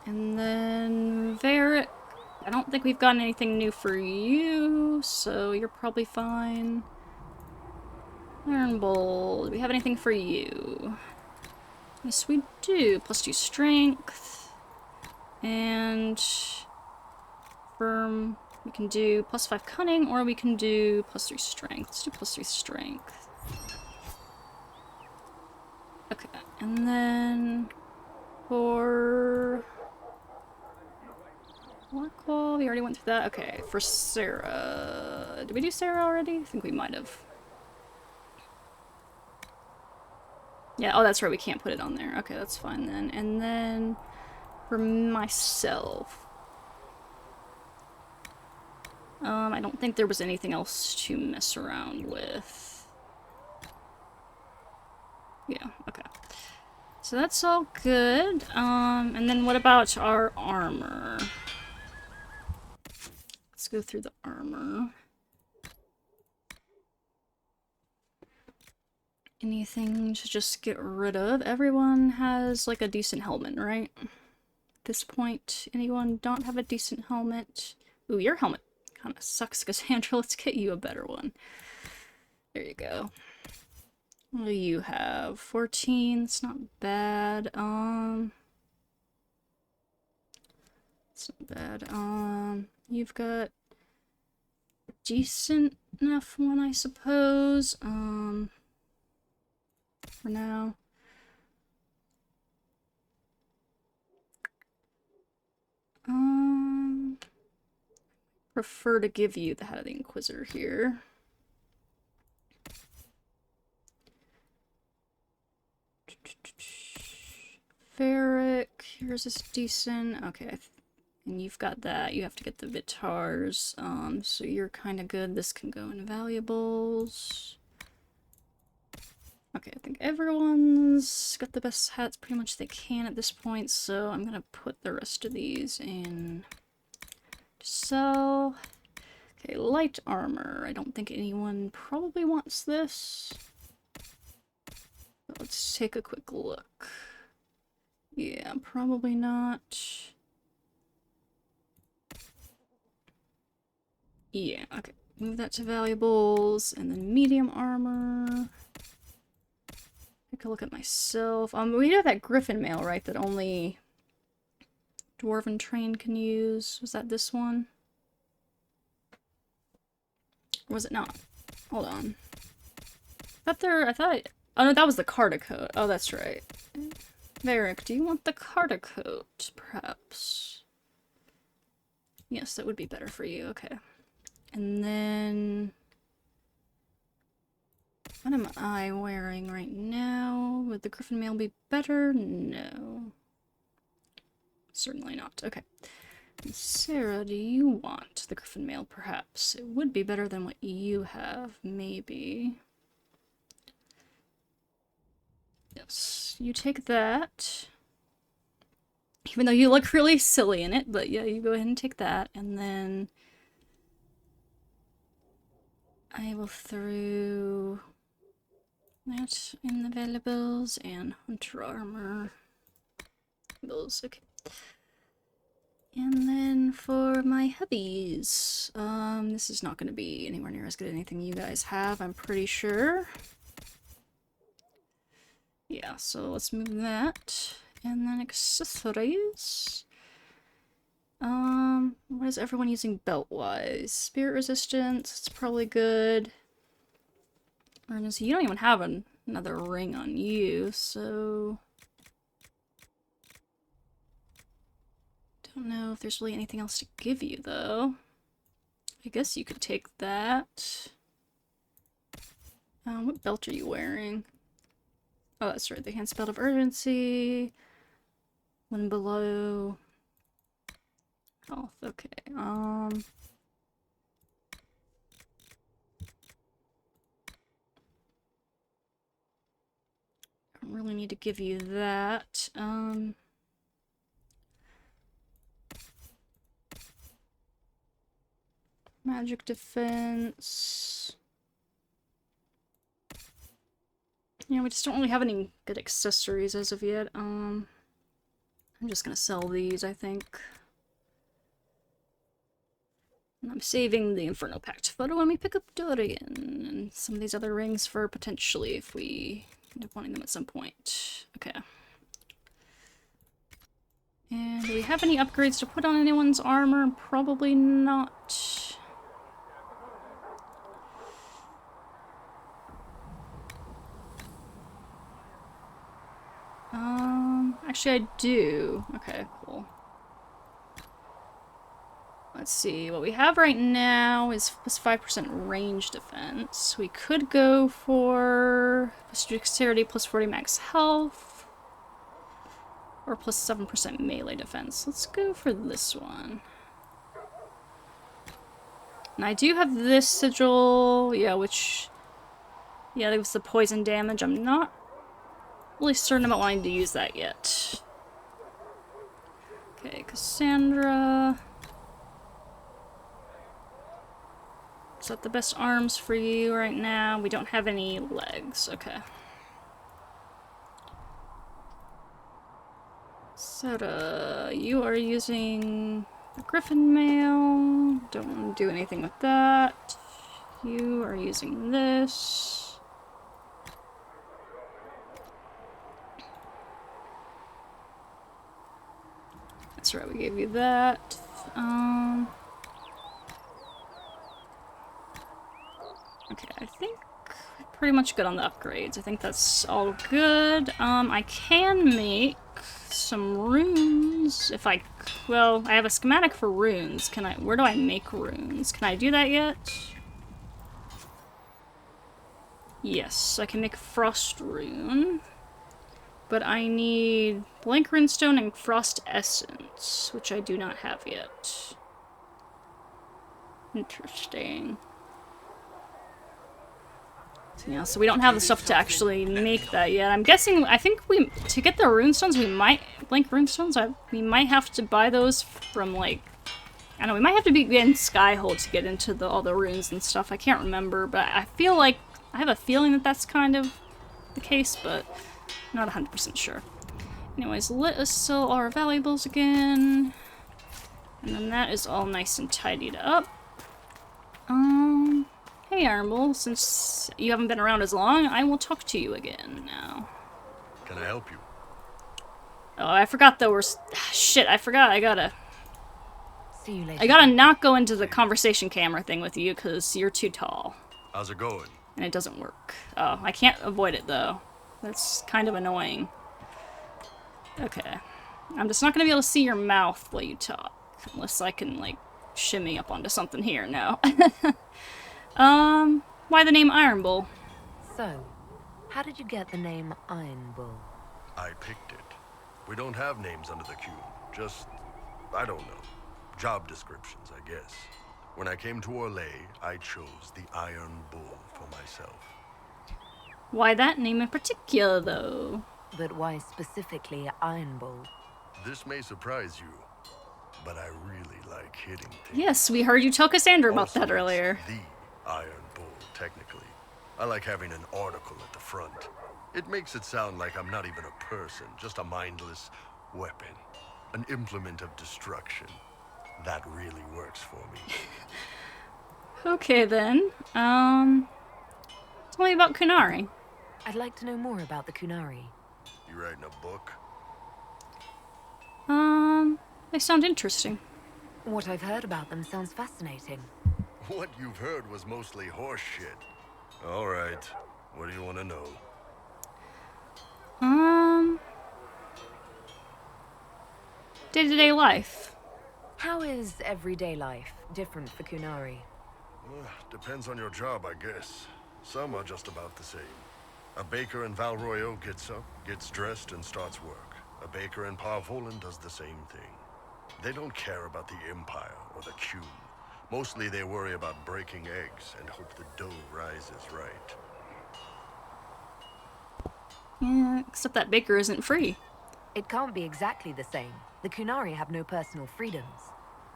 And then Varric, I don't think we've gotten anything new for you, so you're probably fine. Iron Bowl, do we have anything for you? Yes, we do. +2 strength. And firm, we can do +5 cunning, or we can do +3 strength. Let's do +3 strength. Okay, and then for Warclaw, we already went through that. Okay, for Sarah. Did we do Sarah already? I think we might have. Yeah, oh, that's right, we can't put it on there. Okay, that's fine then. And then for myself. I don't think there was anything else to mess around with. Yeah, okay. So that's all good. And then what about our armor? Let's go through the armor. Anything to just get rid of? Everyone has like a decent helmet, right? At this point, anyone don't have a decent helmet? Ooh, your helmet kind of sucks, Cassandra. Let's get you a better one. There you go. What do you have? 14. It's not bad. It's not bad. You've got a decent enough one, I suppose. For now. Prefer to give you the Head of the Inquisitor here. Varric, yours is decent. Okay, and you've got that. You have to get the Vitars. So you're kind of good. This can go in valuables. Okay, I think everyone's got the best hats pretty much they can at this point, so I'm gonna put the rest of these in to sell. Okay, light armor. I don't think anyone probably wants this. But let's take a quick look. Yeah, probably not. Yeah, okay. Move that to valuables, and then medium armor. Take a look at myself. We have that griffin mail, right, that only dwarven train can use. Was that this one? Or was it not? Hold on. I thought oh no, that was the Carta coat. Oh, that's right. Varric, do you want the Carta coat, perhaps? Yes, that would be better for you, okay. And then... what am I wearing right now? Would the griffin mail be better? No. Certainly not. Okay. And Sarah, do you want the griffin mail, perhaps? It would be better than what you have, maybe. Yes, you take that. Even though you look really silly in it, but yeah, you go ahead and take that, and then... I will throw that in the valuables and hunter armor. Those, okay. And then for my hubbies, this is not going to be anywhere near as good as anything you guys have, I'm pretty sure. Yeah, so let's move that. And then accessories. What is everyone using belt-wise? Spirit resistance, it's probably good. Emergency, you don't even have another ring on you, so... don't know if there's really anything else to give you, though. I guess you could take that. What belt are you wearing? Oh, that's right, the hand spell of urgency. One below. Health, okay. I don't really need to give you that. Magic defense. Yeah, we just don't really have any good accessories as of yet. I'm just gonna sell these, I think. And I'm saving the Inferno Pact photo when we pick up Dorian and some of these other rings for potentially if we end up wanting them at some point. Okay. And do we have any upgrades to put on anyone's armor? Probably not. Actually I do. Okay, cool. Let's see, what we have right now is plus 5% range defense. We could go for plus dexterity, plus 40 max health, or plus 7% melee defense. Let's go for this one. And I do have this sigil, yeah, which, yeah, that was the poison damage. I'm not really certain about wanting to use that yet. Okay, Cassandra. Is that the best arms for you right now? We don't have any legs. Okay. Soda, you are using the Griffin mail. Don't want to do anything with that. You are using this. That's right, we gave you that. Okay, I think we're pretty much good on the upgrades. I think that's all good. I can make some runes if I... well, I have a schematic for runes. Can I... where do I make runes? Can I do that yet? Yes, I can make a frost rune. But I need blank runestone and frost essence, which I do not have yet. Interesting. Yeah, so we don't have the stuff to actually make that yet. I'm guessing, I think we, to get the runestones, we might, blank runestones, we might have to buy those from, like, I don't know, we might have to be in Skyhold to get into all the runes and stuff. I can't remember, but I feel like, I have a feeling that that's kind of the case, but not 100% sure. Anyways, let us sell our valuables again. And then that is all nice and tidied up. Hey, Armble, since you haven't been around as long, I will talk to you again now. Can I help you? Oh, I forgot that we're... Shit, I forgot. I gotta See you later. I gotta not go into the conversation camera thing with you, because you're too tall. How's it going? And it doesn't work. Oh, I can't avoid it, though. That's kind of annoying. Okay. I'm just not gonna be able to see your mouth while you talk. Unless I can, like, shimmy up onto something here. No. Why the name Iron Bull? So, how did you get the name Iron Bull? I picked it. We don't have names under the queue. Just, I don't know. Job descriptions, I guess. When I came to Orlais, I chose the Iron Bull for myself. Why that name in particular, though? But why specifically Iron Bull? This may surprise you, but I really like hitting things. Yes, we heard you tell Cassandra about Also, that it's earlier. the Iron Bull, technically. I like having an article at the front. It makes it sound like I'm not even a person, just a mindless weapon. An implement of destruction. That really works for me. Okay, then. Tell me about Kunari. I'd like to know more about the Kunari. You writing a book? They sound interesting. What I've heard about them sounds fascinating. What you've heard was mostly horse shit. All right. What do you want to know? Day-to-day life. How is everyday life different for Kunari? Depends on your job, I guess. Some are just about the same. A baker in Valroyo gets up, gets dressed, and starts work. A baker in Parvolan does the same thing. They don't care about the Empire or the Q. Mostly they worry about breaking eggs and hope the dough rises right. Yeah, except that baker isn't free. It can't be exactly the same. The Kunari have no personal freedoms.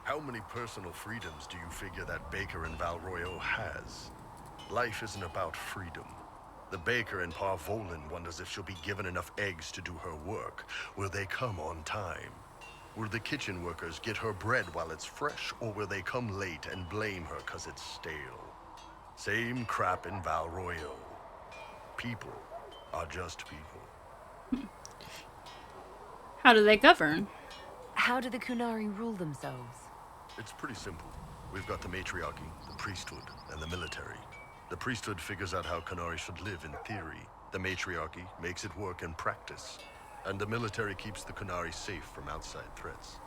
How many personal freedoms do you figure that baker in Valroyo has? Life isn't about freedom. The baker in Parvolan wonders if she'll be given enough eggs to do her work. Will they come on time? Will the kitchen workers get her bread while it's fresh, or will they come late and blame her 'cause it's stale? Same crap in Valroyo. People are just people. How do they govern? How do the Kunari rule themselves? It's pretty simple. We've got the matriarchy, the priesthood, and the military. The priesthood figures out how Kunari should live in theory. The matriarchy makes it work in practice. And the military keeps the Kunari safe from outside threats.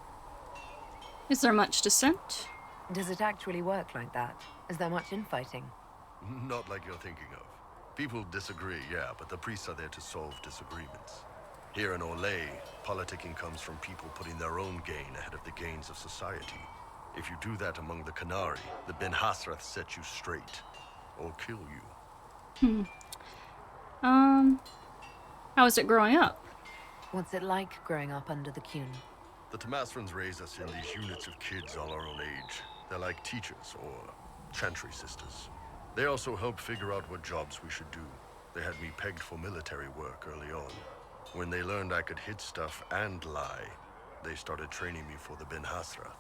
Is there much dissent? Does it actually work like that? Is there much infighting? Not like you're thinking of. People disagree, yeah, but the priests are there to solve disagreements. Here in Orlais, politicking comes from people putting their own gain ahead of the gains of society. If you do that among the Kunari, the Ben Hasrath set you straight, or kill you. How is it growing up? What's it like growing up under the Kun? The Tamasrans raise us in these units of kids all our own age. They're like teachers, or chantry sisters. They also help figure out what jobs we should do. They had me pegged for military work early on. When they learned I could hit stuff and lie, they started training me for the Ben Hasrath.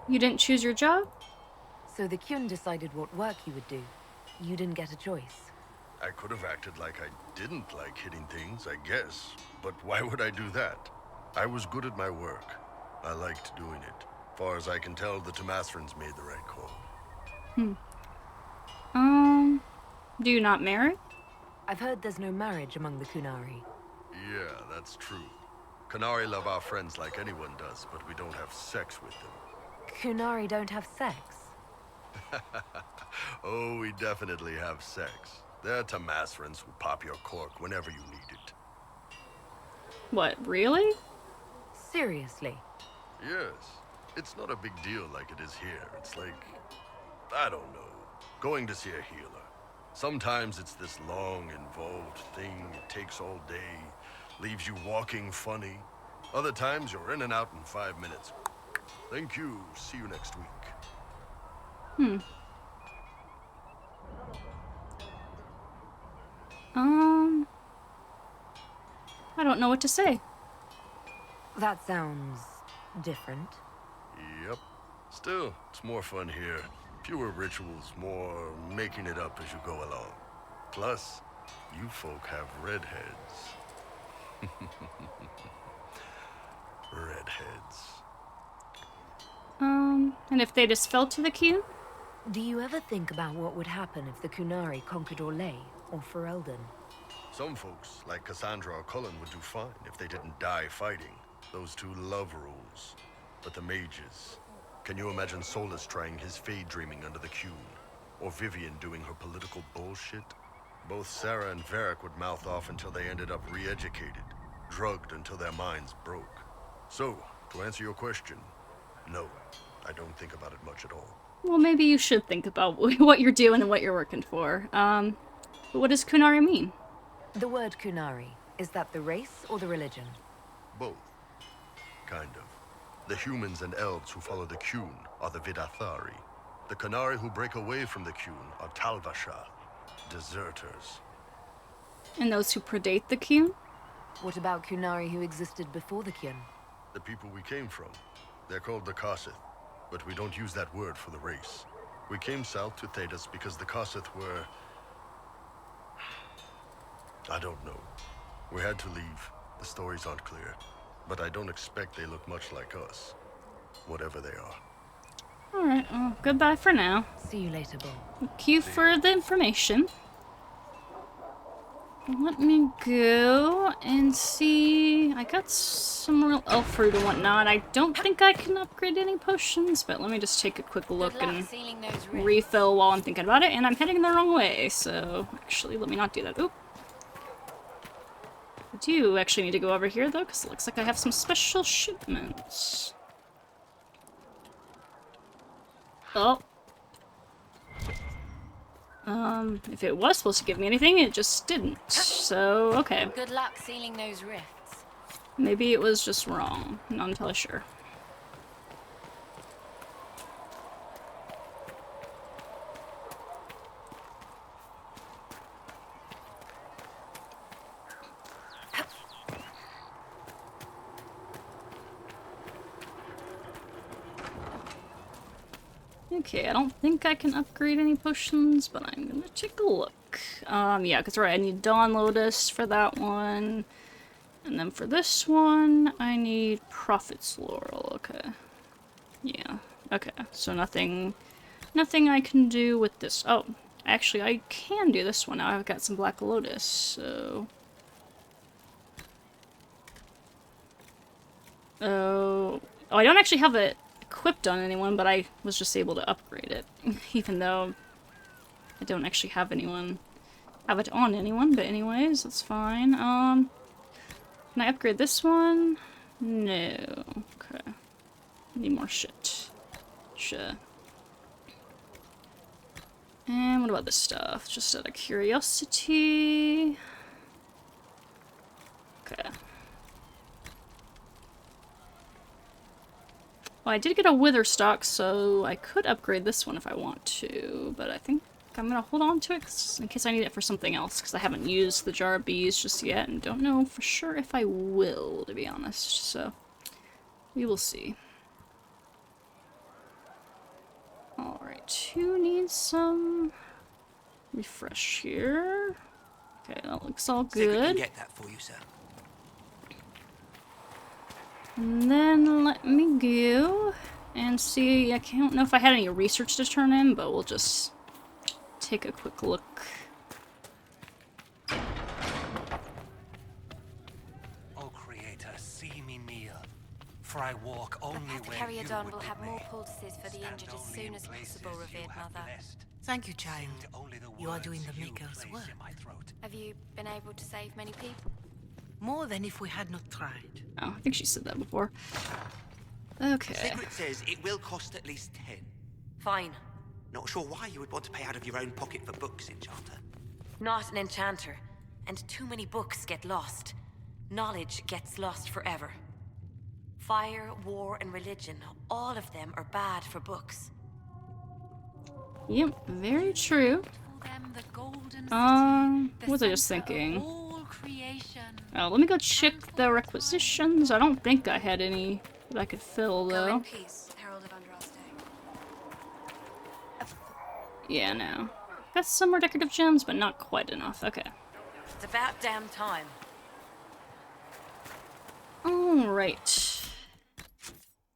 You didn't choose your job? So the Kun decided what work you would do. You didn't get a choice. I could have acted like I didn't like hitting things, I guess. But why would I do that? I was good at my work. I liked doing it. Far as I can tell, the Tamasrans made the right call. Do you not marry? I've heard there's no marriage among the Kunari. Yeah, that's true. Kunari love our friends like anyone does, but we don't have sex with them. Kunari don't have sex. Oh, we definitely have sex. They're Tamasrans who pop your cork whenever you need it. What, really? Seriously. Yes. It's not a big deal like it is here. It's like, I don't know, going to see a healer. Sometimes it's this long, involved thing. It takes all day, leaves you walking funny. Other times you're in and out in 5 minutes. Thank you. See you next week. I don't know what to say. That sounds different. Yep. Still, it's more fun here. Fewer rituals, more making it up as you go along. Plus, you folk have redheads. Redheads. And if they just fell to the queue? Do you ever think about what would happen if the Kunari conquered Orlais or Ferelden? Some folks, like Cassandra or Cullen, would do fine if they didn't die fighting. Those two love rules. But the mages... Can you imagine Solus trying his fade dreaming under the Qun? Or Vivian doing her political bullshit? Both Sarah and Varric would mouth off until they ended up re-educated. Drugged until their minds broke. So, to answer your question, no. I don't think about it much at all. Well, maybe you should think about what you're doing and what you're working for. But what does Kunari mean? The word Kunari, is that the race or the religion? Both. Kind of. The humans and elves who follow the Qun are the Vidathari. The Kunari who break away from the Qun are Talvashar, deserters. And those who predate the queue? What about Kunari who existed before the Qun? The people we came from. They're called the Kossith, but we don't use that word for the race. We came south to Thedas because the Kossith were... I don't know. We had to leave. The stories aren't clear. But I don't expect they look much like us. Whatever they are. Alright, well, goodbye for now. See you later, Bull. Thank you for the information. Let me go and see... I got some real elf fruit and whatnot. I don't think I can upgrade any potions, but let me just take a quick look and refill while I'm thinking about it. And I'm heading the wrong way, so... Actually, let me not do that. Oop. I do actually need to go over here, though, because it looks like I have some special shipments. Oh. If it was supposed to give me anything, it just didn't. So, okay. Good luck sealing those rifts. Maybe it was just wrong. Not entirely sure. Okay, I don't think I can upgrade any potions, but I'm gonna take a look. Yeah, because right, I need Dawn Lotus for that one. And then for this one, I need Prophet's Laurel, okay. Yeah, okay, so nothing I can do with this. Oh, actually, I can do this one now. I've got some Black Lotus, so... Oh, I don't actually have it equipped on anyone, but I was just able to upgrade it, even though I don't actually have it on anyone, but anyways, that's fine. Can I upgrade this one? No. Okay. Need more shit. Sure. And what about this stuff? Just out of curiosity. Okay. Well, I did get a Witherstock, so I could upgrade this one if I want to, but I think I'm gonna hold on to it in case I need it for something else, because I haven't used the Jar of Bees just yet, and don't know for sure if I will, to be honest, so we will see. Alright, who needs some refresh here? Okay, that looks all good. See if we can get that for you, sir. And then let me go and see. I don't know if I had any research to turn in, but we'll just take a quick look. O Creator, see me kneel, for I walk only where you Caryodon would will have more lay. poultices for the Stand injured as only soon in as places possible, you revered have mother. blessed. Thank you, child. Sing only the You are doing words the you Maker's place work. in my throat. Have you been able to save many people? More than if we had not tried. Oh, I think she said that before. Okay. Sigrid says it will cost at least 10. Fine. Not sure why you would want to pay out of your own pocket for books, Enchanter. Not an enchanter. And too many books get lost. Knowledge gets lost forever. Fire, war, and religion, all of them are bad for books. Yep, very true. For them the golden What was I just thinking? creation. Oh, let me go check the requisitions. I don't think I had any that I could fill, Go in though. peace, Herald of Undra's Day. Yeah, no. Got some more decorative gems, but not quite enough. Okay. It's about damn time. Alright.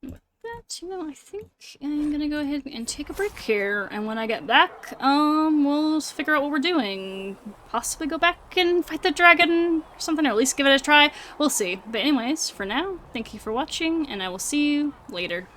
With that, you know, I think I'm gonna go ahead and take a break here, and when I get back, we'll figure out what we're doing. Possibly go back and fight the dragon or something, or at least give it a try. We'll see. But anyways, for now, thank you for watching, and I will see you later.